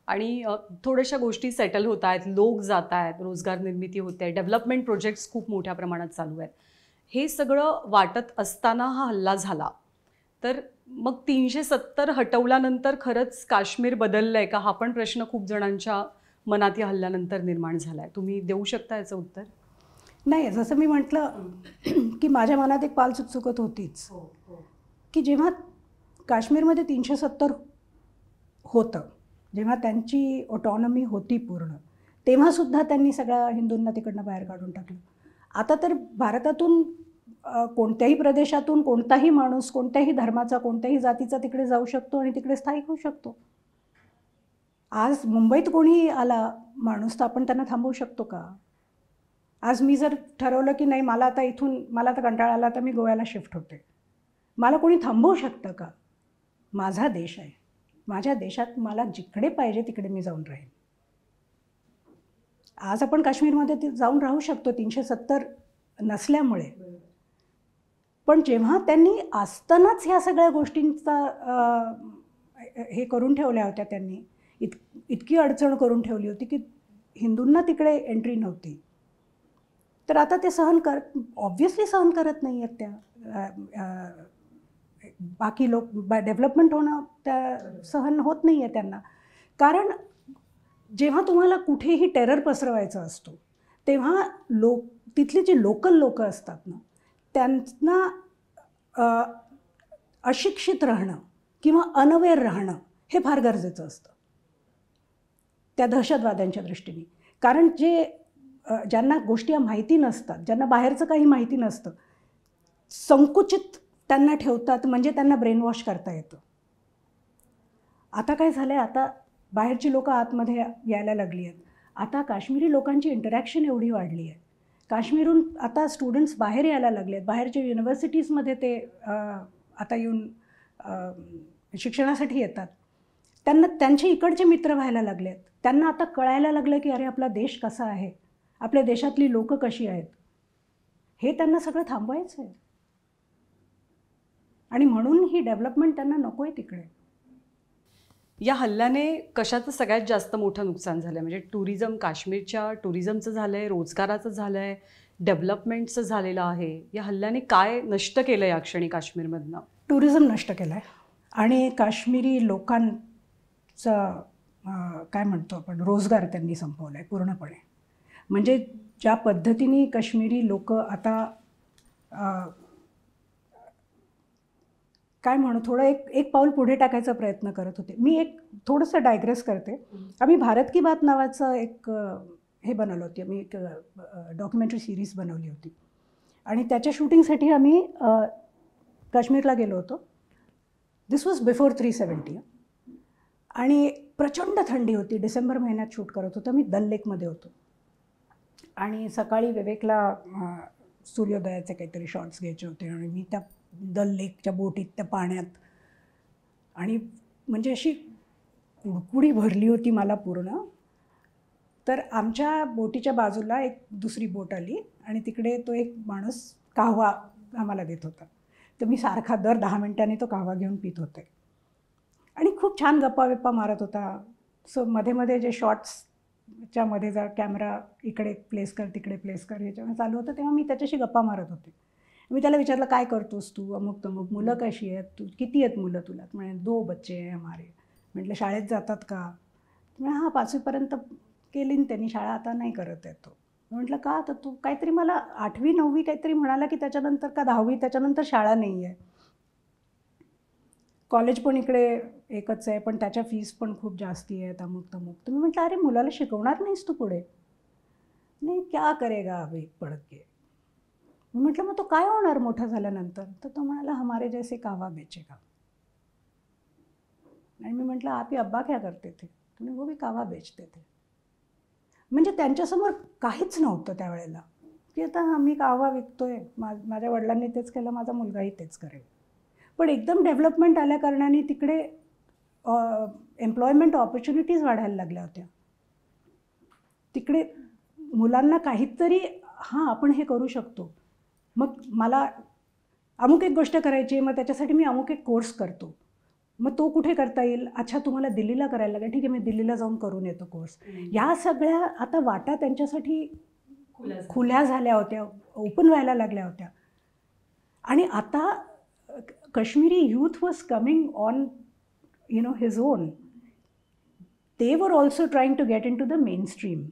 आणि थोड्याशा गोष्टी सेटल होत आहेत, लोक जात आहेत, रोजगार निर्मिती होते, डेव्हलपमेंट प्रोजेक्ट्स खूप मोठ्या प्रमाणात चालू आहेत. हे सगळं वाटत असताना हा हल्ला झाला. तर मग 370 हटवल्यानंतर खरंच काश्मीर बदललं आहे का, हा पण प्रश्न खूप जणांच्या मनात या हल्ल्यानंतर निर्माण झाला आहे. तुम्ही देऊ शकता याचं उत्तर? नाही, जसं मी म्हटलं की माझ्या मनात एक पाल चुकचुकत होतीच की जेव्हा काश्मीरमध्ये 370 होतं, जेव्हा त्यांची ऑटॉनॉमी होती पूर्ण, तेव्हासुद्धा त्यांनी सगळ्या हिंदूंना तिकडनं बाहेर काढून टाकलं. आता तर भारतातून कोणत्याही प्रदेशातून कोणताही माणूस कोणत्याही धर्माचा कोणत्याही जातीचा तिकडे जाऊ शकतो आणि तिकडे स्थायिक होऊ शकतो. आज मुंबईत कोणीही आला माणूस तर आपण त्यांना थांबवू शकतो का? आज मी जर ठरवलं की नाही मला आता कंटाळा आला तर मी गोव्याला शिफ्ट होते, मला कोणी थांबवू शकतं का? माझा देश आहे, माझ्या देशात मला जिकडे पाहिजे तिकडे मी जाऊन राहीन. आज आपण काश्मीरमध्ये जाऊन राहू शकतो 370 नसल्यामुळे, पण जेव्हा त्यांनी असतानाच ह्या सगळ्या गोष्टींचा हे करून ठेवल्या होत्या, त्यांनी इतकी अडचण करून ठेवली होती की हिंदूंना तिकडे एंट्री नव्हती. तर आता ते ऑब्व्हियसली सहन करत नाही आहेत त्या. बाकी लोक डेव्हलपमेंट होणं त्या सहन होत नाही आहे त्यांना. कारण जेव्हा तुम्हाला कुठेही टेरर पसरवायचा असतो तेव्हा तिथली जी लोकल लोक असतात ना, त्यांना अशिक्षित राहणं किंवा अनअवेअर राहणं हे फार गरजेचं असतं त्या दहशतवाद्यांच्या दृष्टीने. कारण ज्यांना गोष्टी माहिती नसतात, ज्यांना बाहेरचं काही माहिती नसतं, संकुचित त्यांना ठेवतात, म्हणजे त्यांना ब्रेनवॉश करता येतं. आता काय झालं आहे, आता बाहेरची लोकं आतमध्ये यायला लागली आहेत. आता काश्मीरी लोकांची इंटरॅक्शन एवढी वाढली आहे. काश्मीरहून आता स्टुडंट्स बाहेर यायला लागले आहेत. बाहेरच्या युनिव्हर्सिटीजमध्ये ते आता येऊन शिक्षणासाठी येतात. त्यांना त्यांचे इकडचे मित्र व्हायला लागले आहेत. त्यांना आता कळायला लागलं की अरे आपला देश कसा आहे, आपल्या देशातली लोकं कशी आहेत, हे त्यांना सगळं थांबवायचं आहे. आणि म्हणून ही डेव्हलपमेंट त्यांना नको आहे तिकडे. या हल्ल्याने कशाचं सगळ्यात जास्त मोठं नुकसान झालं आहे? म्हणजे टुरिझम, काश्मीरच्या टुरिझमचं झालं आहे, रोजगाराचं झालं आहे, डेव्हलपमेंटचं झालेलं आहे. या हल्ल्याने काय नष्ट केलं या क्षणी काश्मीरमधनं? टुरिझम नष्ट केलं आहे आणि काश्मीरी लोकांचं काय म्हणतो आपण, रोजगार त्यांनी संपवला आहे पूर्णपणे. म्हणजे ज्या पद्धतीने काश्मीरी लोक आता काय म्हणू, थोडं एक पाऊल पुढे टाकायचा प्रयत्न करत होते. मी एक थोडंसं डायग्रेस करते. आम्ही भारत की बात नावाचं एक हे बनवलं होती, आम्ही एक डॉक्युमेंटरी सिरीज बनवली होती आणि त्याच्या शूटिंगसाठी आम्ही काश्मीरला गेलो होतो. दिस वॉज बिफोर 370 आणि प्रचंड थंडी होती. डिसेंबर महिन्यात शूट करत होतो. मी दल लेकमध्ये होतो आणि सकाळी विवेकला सूर्योदयाचे काहीतरी शॉट्स घ्यायचे होते आणि मी त्या दल लेकच्या बोटीत त्या पाण्यात, आणि म्हणजे अशी कुडकुडी भरली होती मला पूर्ण. तर आमच्या बोटीच्या बाजूला एक दुसरी बोट आली आणि तिकडे तो एक माणूस काहवा आम्हाला देत होता. तर मी सारखा दर 10 मिनिटांनी तो काहवा घेऊन पित होते आणि खूप छान गप्पा बिप्पा मारत होता. सो मध्ये मध्ये जे शॉट्सच्या मध्ये जर कॅमेरा इकडे प्लेस कर तिकडे प्लेस कर ह्याच्यामध्ये चालू होतं तेव्हा मी त्याच्याशी गप्पा मारत होते. मी त्याला विचारलं काय करतोस तू, अमुक तमुक, मुलं कशी आहेत, तू किती आहेत मुलं तुला? म्हणजे 2 बच्चे आहे हमारे. म्हटलं शाळेत जातात का? म्हणजे हां 5वीपर्यंत केली ना त्यांनी शाळा, आता नाही करत आहे तो. म्हटलं का? तर तू काहीतरी मला 8वी 9वी काहीतरी म्हणाला की त्याच्यानंतर का 10वी त्याच्यानंतर शाळा नाही आहे. कॉलेज पण इकडे एकच आहे पण त्याच्या फीस पण खूप जास्ती आहेत, अमुक तमुक. तर मी म्हटलं अरे मुलाला शिकवणार नाहीस तू पुढे? नाही क्या करेगा अभी पढ़ के. मी म्हटलं मग तो काय होणार मोठा झाल्यानंतर? तर तो म्हणाला हमारे जैसे कावा बेचेगा. आणि मी म्हटलं आप अब्बा क्या करते थे? तुम्ही वो भी कावा बेचते थे. म्हणजे त्यांच्यासमोर काहीच नव्हतं त्यावेळेला की आता आम्ही कावा विकतोय, माझ्या वडिलांनी तेच केलं, माझा मुलगाही तेच करेल. पण एकदम डेव्हलपमेंट आल्या कारणाने तिकडे एम्प्लॉयमेंट ऑपॉर्च्युनिटीज वाढायला लागल्या होत्या. तिकडे मुलांना काहीतरी हां आपण हे करू शकतो, मग मला अमुक एक गोष्ट करायची आहे, मग त्याच्यासाठी मी अमुक एक कोर्स करतो, मग तो कुठे करता येईल? अच्छा तुम्हाला दिल्लीला करायला लागेल, ठीक आहे मी दिल्लीला जाऊन करून येतो कोर्स. या सगळ्या आता वाटा त्यांच्यासाठी खुल्या झाल्या होत्या, ओपन व्हायला लागल्या होत्या. आणि आता Kashmiri youth was coming on his own. They were also trying to get into the mainstream,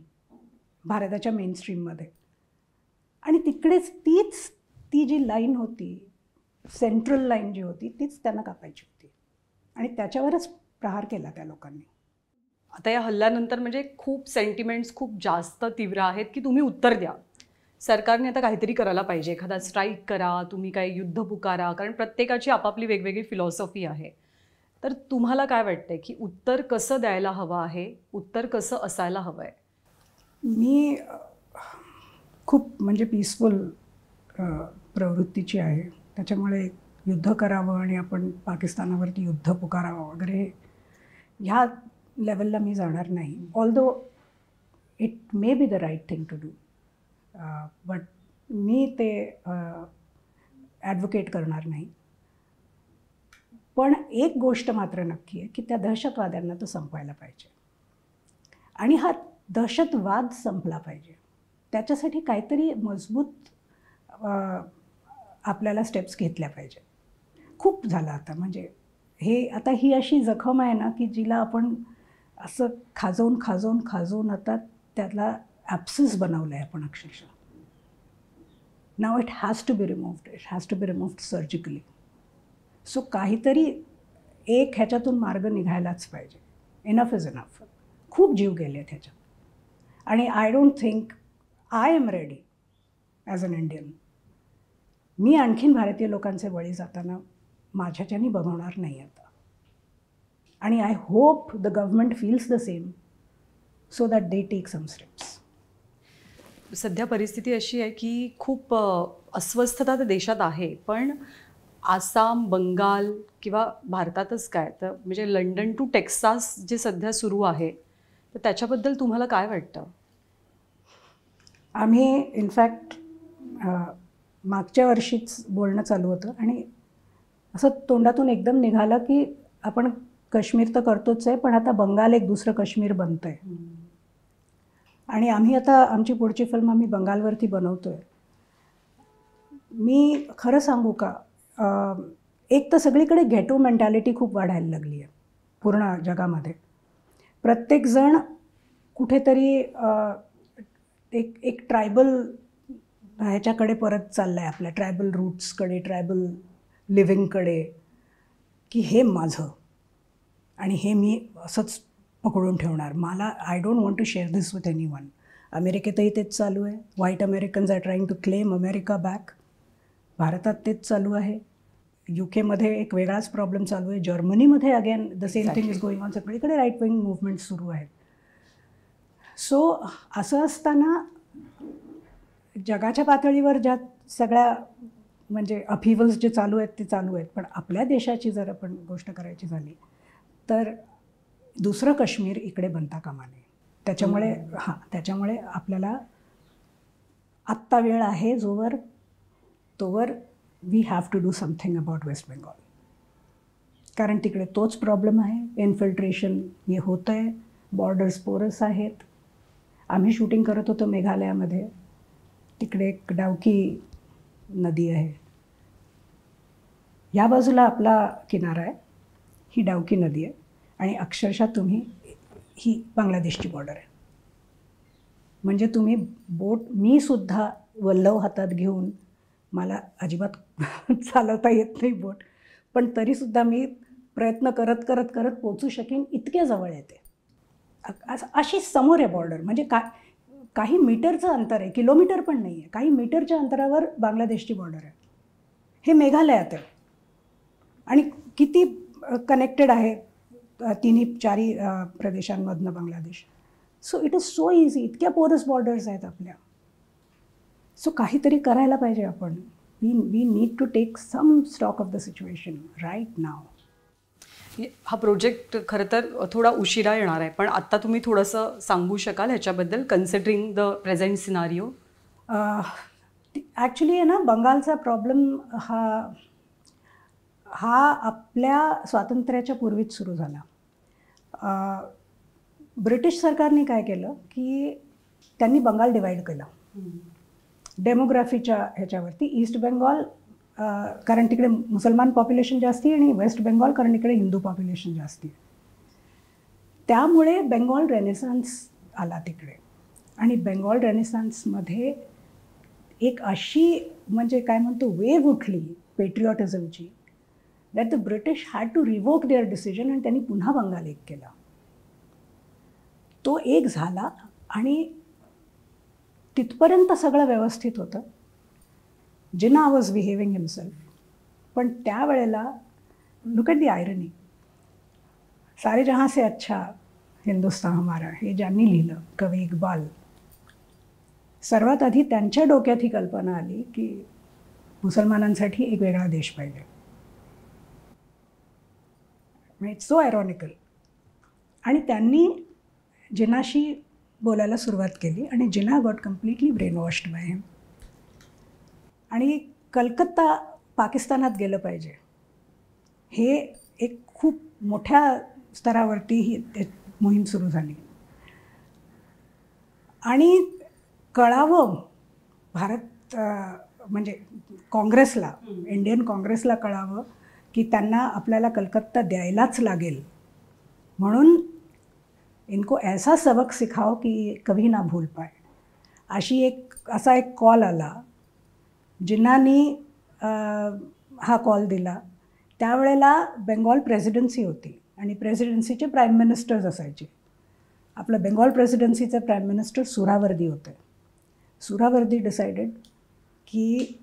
भारताच्या मेन स्ट्रीममध्ये. आणि तिकडेच ती जी लाईन होती, सेंट्रल लाईन जी होती, तीच त्यांना कापायची होती आणि त्याच्यावरच प्रहार केला त्या लोकांनी. आता या हल्ल्यानंतर म्हणजे खूप सेंटिमेंट्स खूप जास्त तीव्र आहेत की तुम्ही उत्तर द्या. सरकारने आता काहीतरी करायला पाहिजे, एखादा स्ट्राईक करा, तुम्ही काही युद्ध पुकारा, कारण प्रत्येकाची आपापली वेगवेगळी फिलॉसॉफी आहे. तर तुम्हाला काय वाटतंय की उत्तर कसं द्यायला हवं आहे, उत्तर कसं असायला हवं आहे? मी खूप म्हणजे पीसफुल प्रवृत्तीची आहे, त्याच्यामुळे युद्ध करावं आणि आपण पाकिस्तानावरती युद्ध पुकारावं वगैरे ह्या लेवलला मी जाणार नाही. Although it may be the right thing to do, but मी ते ॲडव्होकेट करणार नाही. पण एक गोष्ट मात्र नक्की आहे की त्या दहशतवाद्यांना तो संपवायला पाहिजे. आणि हा दहशतवाद संपला पाहिजे. त्याच्यासाठी काहीतरी मजबूत आपल्याला स्टेप्स घेतल्या पाहिजे. खूप झालं आता, म्हणजे हे आता ही अशी जखम आहे ना की जिला आपण असं खाजवून आता त्याला ॲप्सिस बनवलं आहे आपण अक्षरशः. Now it has to be removed, it has to be removed surgically. So काहीतरी एक ह्याच्यातून मार्ग निघायलाच पाहिजे. Enough is enough. खूप जीव गेले ह्याच्यात. आणि I don't think I am ready as an Indian. मी आणखीन भारतीय लोकांचे बळी जाताना माझ्याच्यानी बघवणार नाही आता. आणि I hope the government feels the same so that they take some steps. सध्या परिस्थिती अशी आहे की खूप अस्वस्थता तर देशात आहे, पण आसाम, बंगाल किंवा भारतातच काय तर म्हणजे लंडन टू टेक्सास जे सध्या सुरू आहे, तर त्याच्याबद्दल तुम्हाला काय वाटतं? आम्ही इनफॅक्ट मागच्या वर्षीच बोलणं चालू होतं आणि असं तोंडातून एकदम निघालं की आपण काश्मीर तर करतोच आहे, पण आता बंगाल एक दुसरं काश्मीर बनतं आहे. आणि आम्ही आता आमची पुढची फिल्म आम्ही बंगालवरती बनवतो आहे. मी खरं सांगू का, एक तर सगळीकडे गेटो मेंटॅलिटी खूप वाढायला लागली आहे पूर्ण जगामध्ये. प्रत्येकजण कुठेतरी एक ट्रायबल ह्याच्याकडे परत चाललं आहे, आपल्या ट्रायबल रूट्सकडे, ट्रायबल लिव्हिंगकडे, की हे माझं आणि हे मी असंच पकडून ठेवणार. मला I don't want to share this with anyone. अमेरिकेतही तेच चालू आहे. White Americans are trying to claim America back. भारतात तेच चालू आहे. UK एक वेगळाच प्रॉब्लेम चालू आहे. जर्मनीमध्ये again the same thing is going on. सगळीकडे राईट विंग मुवमेंट सुरू आहेत. सो असं असताना जगाच्या पातळीवर ज्या सगळ्या म्हणजे अपहिवल्स जे चालू आहेत ते चालू आहेत, पण आपल्या देशाची जर आपण गोष्ट करायची झाली तर दुसरं काश्मीर इकडे बनता कामा नये. त्याच्यामुळे आपल्याला आत्ता वेळ आहे तोवर we have to do something about West Bengal. कारण तिकडे तोच प्रॉब्लेम आहे. इन्फिल्ट्रेशन हे होतं आहे. बॉर्डर्स पोरस आहेत. आम्ही शूटिंग करत होतो मेघालयामध्ये. तिकडे एक डावकी नदी आहे. या बाजूला आपला किनारा आहे, ही डावकी नदी आहे आणि अक्षरशः ही बांगलादेशची बॉर्डर आहे. म्हणजे तुम्ही मी सुद्धा वल्लव हातात घेऊन, मला अजिबात चालवता येत नाही बोट, पण तरीसुद्धा मी प्रयत्न करत पोचू शकेन इतक्या जवळ येते. अशी समोर आहे बॉर्डर. म्हणजे काही मीटरचं अंतर आहे, किलोमीटर पण नाही आहे, काही मीटरच्या अंतरावर बांगलादेशची बॉर्डर आहे. हे मेघालयात आहे आणि किती कनेक्टेड आहे चारही प्रदेशांमधनं Bangladesh. So it is so easy. इतक्या पोरस बॉर्डर्स आहेत आपल्या. सो काहीतरी करायला पाहिजे आपण. We need to take some stock of the situation right now. हा प्रोजेक्ट खरं तर थोडा उशिरा येणार आहे, पण आत्ता तुम्ही थोडंसं सांगू शकाल ह्याच्याबद्दल, considering the present scenario? Actually आहे ना, बंगालचा प्रॉब्लेम हा आपल्या स्वातंत्र्याच्या पूर्वीच सुरू झाला. ब्रिटिश सरकारने काय केलं की त्यांनी बंगाल डिवाईड केलं डेमोग्राफीच्या ह्याच्यावरती. ईस्ट बेंगॉल कारण तिकडे मुसलमान पॉप्युलेशन जास्ती आहे आणि वेस्ट बेंगॉल कारण इकडे हिंदू पॉप्युलेशन जास्ती आहे. त्यामुळे बेंगॉल रेनेसान्स आला तिकडे. आणि बेंगॉल रेनेसान्समध्ये एक अशी म्हणजे काय म्हणतो वेव उठली पेट्रिऑटिझमची, that the British had to revoke their decision आणि त्यांनी पुन्हा बंगाल एक केला. तो एक झाला आणि तिथपर्यंत सगळं व्यवस्थित होतं. जिन्ना वॉज बिहेविंग हिमसेल्फ. पण त्यावेळेला लुक ॲट दी आयरनी, सारे जहाँ से अच्छा हिंदुस्तान हमारा हे ज्यांनी लिहिलं, कवी इक्बाल, सर्वात आधी त्यांच्या डोक्यात ही कल्पना आली की मुसलमानांसाठी एक वेगळा देश पाहिजे. It's so ironical. आणि त्यांनी जिन्नाशी बोलायला सुरुवात केली आणि Jinnah got completely brainwashed by him. आणि कलकत्ता पाकिस्तानात गेलं पाहिजे हे एक खूप मोठ्या स्तरावरती ही मोहीम सुरू झाली. आणि कळावं भारत म्हणजे काँग्रेसला, इंडियन काँग्रेसला कळावं की त्यांना आपल्याला कलकत्ता द्यायलाच लागेल, म्हणून इनको ऐसा सबक सिखाओ की कभी ना भूल पाए, असा एक कॉल आला. जिन्नांनी हा कॉल दिला. त्यावेळेला बेंगॉल प्रेसिडेन्सी होती आणि प्रेसिडेन्सीचे प्राईम मिनिस्टर्स असायचे. आपलं बेंगॉल प्रेसिडेन्सीचे प्राईम मिनिस्टर सुहरावर्दी होते. सुहरावर्दी डिसाइडेड की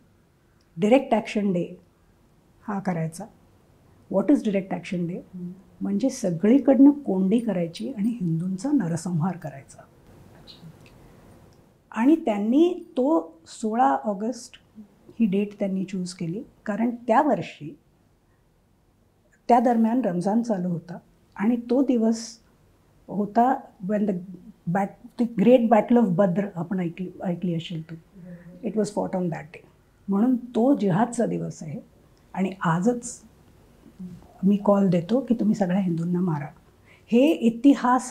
डिरेक्ट ॲक्शन डे हा करायचा. What is direct action day? म्हणजे सगळीकडनं कोंडी करायची आणि हिंदूंचा नरसंहार करायचा. आणि त्यांनी तो 16 ऑगस्ट ही डेट त्यांनी चूज केली, कारण त्या वर्षी त्या दरम्यान रमजान चालू होता आणि तो दिवस होता when the great battle of Badr आपण ऐकली असेल तू. It was fought on that day. म्हणून तो जिहादचा दिवस आहे आणि आजच मी कॉल देतो की तुम्ही सगळ्या हिंदूंना मारा.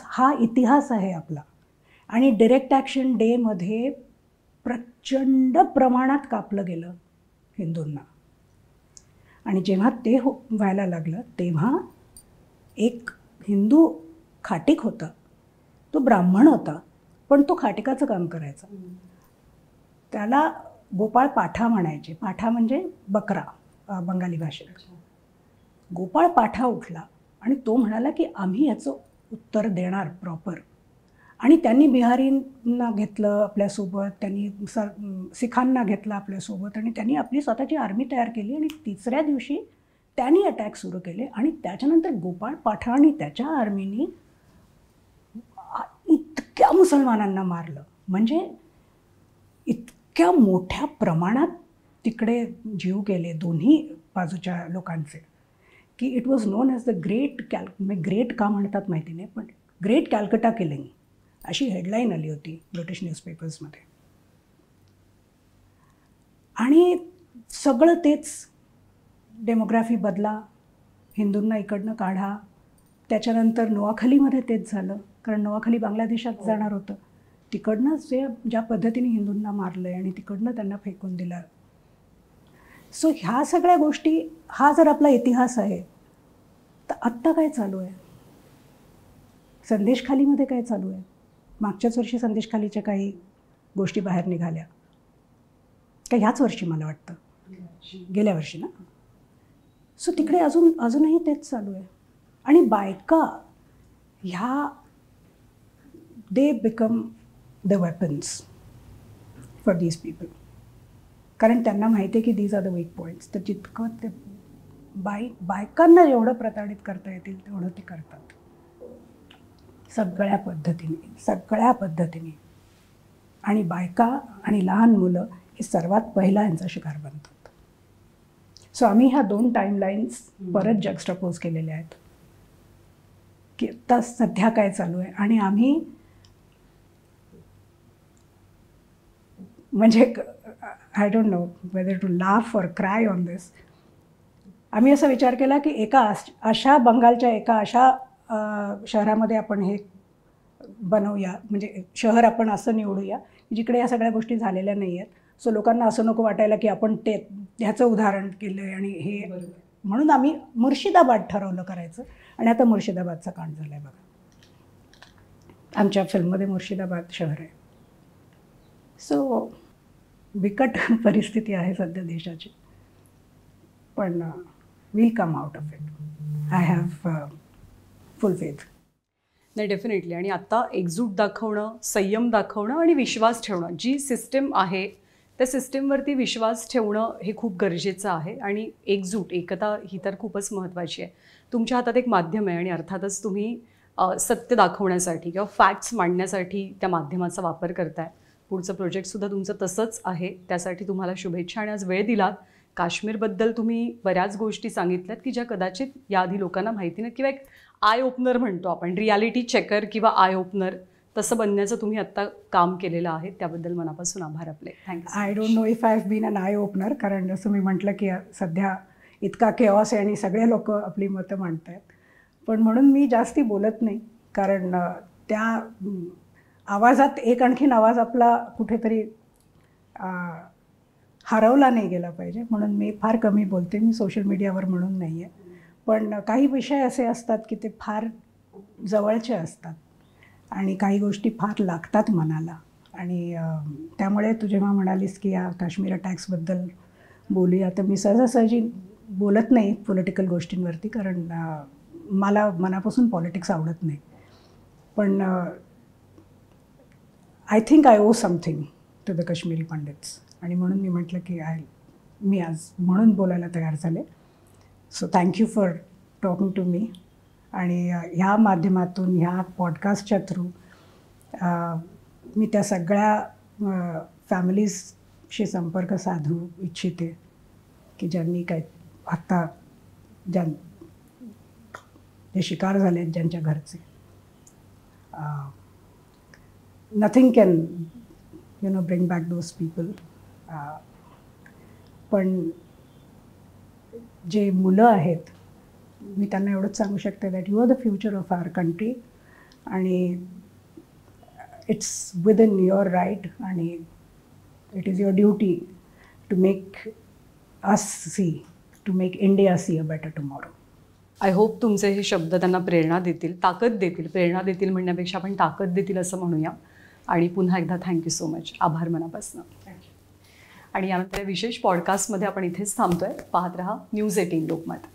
हा इतिहास आहे आपला. आणि डिरेक्ट ॲक्शन डेमध्ये प्रचंड प्रमाणात कापलं गेलं हिंदूंना. आणि जेव्हा ते व्हायला लागलं तेव्हा एक हिंदू खाटीक होता, तो ब्राह्मण होता, पण तो खाटिकाचं काम करायचा. त्याला गोपाळ पाठा म्हणायचे. पाठा म्हणजे बकरा बंगाली भाषेत. गोपाळ पाठा उठला आणि तो म्हणाला की आम्ही याचं उत्तर देणार प्रॉपर. आणि त्यांनी बिहारींना घेतलं आपल्यासोबत, त्यांनी सिखांना घेतलं आपल्यासोबत आणि त्यांनी आपली स्वतःची आर्मी तयार केली. आणि तिसऱ्या दिवशी त्यांनी अटॅक सुरू केले आणि त्याच्यानंतर गोपाळ पाठा आणि त्याच्या आर्मीनी इतक्या मुसलमानांना मारलं, म्हणजे इतक्या मोठ्या प्रमाणात तिकडे जीव गेले दोन्ही बाजूच्या लोकांचे की it was non as the great का म्हणतात माहिती नाही, पण ग्रेट कॅलकटा किलिंग अशी हेडलाईन आली होती ब्रिटिश न्यूजपेपर्समध्ये. आणि सगळं तेच, डेमोग्राफी बदला, हिंदूंना इकडनं काढा. त्याच्यानंतर नोआखलीमध्ये तेच झालं, कारण नोआखली बांगलादेशात जाणार होतं. तिकडनंच ज्या पद्धतीने हिंदूंना मारलं आहे आणि तिकडनं त्यांना फेकून दिलं. सो ह्या सगळ्या गोष्टी, हा जर आपला इतिहास आहे तर आत्ता काय चालू आहे? संदेशखालीमध्ये काय चालू आहे? मागच्याच वर्षी संदेशखालीच्या काही गोष्टी बाहेर निघाल्या का? ह्याच वर्षी मला वाटतं, गेल्या वर्षी ना. सो तिकडे अजूनही तेच चालू आहे. आणि बायका ह्या they become the weapons for these people, कारण त्यांना माहिती आहे की these are the weak points. तर जितकं ते बायकांना जेवढं प्रताडित करता येतील तेवढं ते करतात, सगळ्या पद्धतीने. आणि बायका आणि लहान मुलं हे सर्वात पहिला यांचा शिकार बनतात. सो आम्ही ह्या 2 टाईमलाईन्स परत जक्स्टापोज केलेल्या आहेत की आता सध्या काय चालू आहे. आणि आम्ही म्हणजे I don't know whether to laugh or cry on this. आम्ही असा विचार केला की बंगालच्या एका अशा शहरामध्ये आपण हे बनवूया, म्हणजे शहर आपण असं निवडूया जिकडे या सगळ्या गोष्टी झालेल्या नाही आहेत. सो लोकांना असं नको वाटायला की आपण ह्याचं उदाहरण केलं आहे. आणि हे म्हणून आम्ही मुर्शिदाबाद ठरवलं करायचं. आणि आता मुर्शिदाबादचा कांड झाला आहे बघा. आमच्या फिल्ममध्ये मुर्शिदाबाद शहर आहे. सो बिकट परिस्थिती आहे सध्या देशाची, पण will come out of it. I have full faith. नाही, डेफिनेटली. आणि आता एकजूट दाखवणं, संयम दाखवणं आणि विश्वास ठेवणं, जी सिस्टीम आहे त्या सिस्टीमवरती विश्वास ठेवणं हे खूप गरजेचं आहे. आणि एकता ही तर खूपच महत्त्वाची आहे. तुमच्या हातात एक माध्यम आहे आणि अर्थातच तुम्ही सत्य दाखवण्यासाठी किंवा फॅक्ट्स मांडण्यासाठी त्या माध्यमाचा वापर करताय. पुढचं प्रोजेक्टसुद्धा तुमचं तसंच आहे. त्यासाठी तुम्हाला शुभेच्छा. आणि आज वेळ दिलात. काश्मीरबद्दल तुम्ही बऱ्याच गोष्टी सांगितल्यात की ज्या कदाचित याआधी लोकांना माहिती नाही, किंवा एक आय ओपनर म्हणतो आपण, रियालिटी चेकर किंवा आय ओपनर, तसं बनण्याचं तुम्ही आत्ता काम केलेलं आहे. त्याबद्दल मनापासून आभार आपले. Thank you. I don't know if I have been an eye opener, कारण जसं मी म्हटलं की सध्या इतका केऑस आहे आणि सगळे लोक आपली मतं मांडत आहेत. पण म्हणून मी जास्ती बोलत नाही, कारण त्या आवाजात एक आणखीन आवाज आपला कुठेतरी हरवला नाही गेला पाहिजे, म्हणून मी फार कमी बोलते. मी सोशल मीडियावर म्हणून नाही आहे, पण काही विषय असे असतात की ते फार जवळचे असतात आणि काही गोष्टी फार लागतात मनाला. आणि त्यामुळे तू जेव्हा म्हणालीस की या काश्मीर अटॅक्सबद्दल बोलूया, तर मी सहजासहजी बोलत नाही पॉलिटिकल गोष्टींवरती, कारण मला मनापासून पॉलिटिक्स आवडत नाही. पण I think I owe something to the Kashmiri Pandits, आणि म्हणून मी म्हटलं की मी आज म्हणून बोलायला तयार झाले. So thank you for talking to me. आणि ह्या माध्यमातून, ह्या पॉडकास्टच्या थ्रू मी त्या सगळ्या फॅमिलीजशी संपर्क साधू इच्छिते की ज्यांनी काय आत्ता जे शिकार झाले आहेत, ज्यांच्या घरचे. Nothing can bring back those people. पण जे मुलं आहेत, मी त्यांना एवढंच सांगू शकते that you are the future of our country, आणि इट्स विदिन युअर राईट, आणि it is your duty to make us see, to make India see a better tomorrow. I hope तुमचे हे शब्द त्यांना प्रेरणा देतील, ताकद देतील. प्रेरणा देतील म्हणण्यापेक्षा आपण ताकद देतील असं म्हणूया. आणि पुन्हा एकदा थँक्यू सो मच. आभार मनापासून. थँक्यू. आणि यानंतर विशेष पॉडकास्टमध्ये आपण इथेच थांबतोय. पाहत रहा News 18 लोकमत.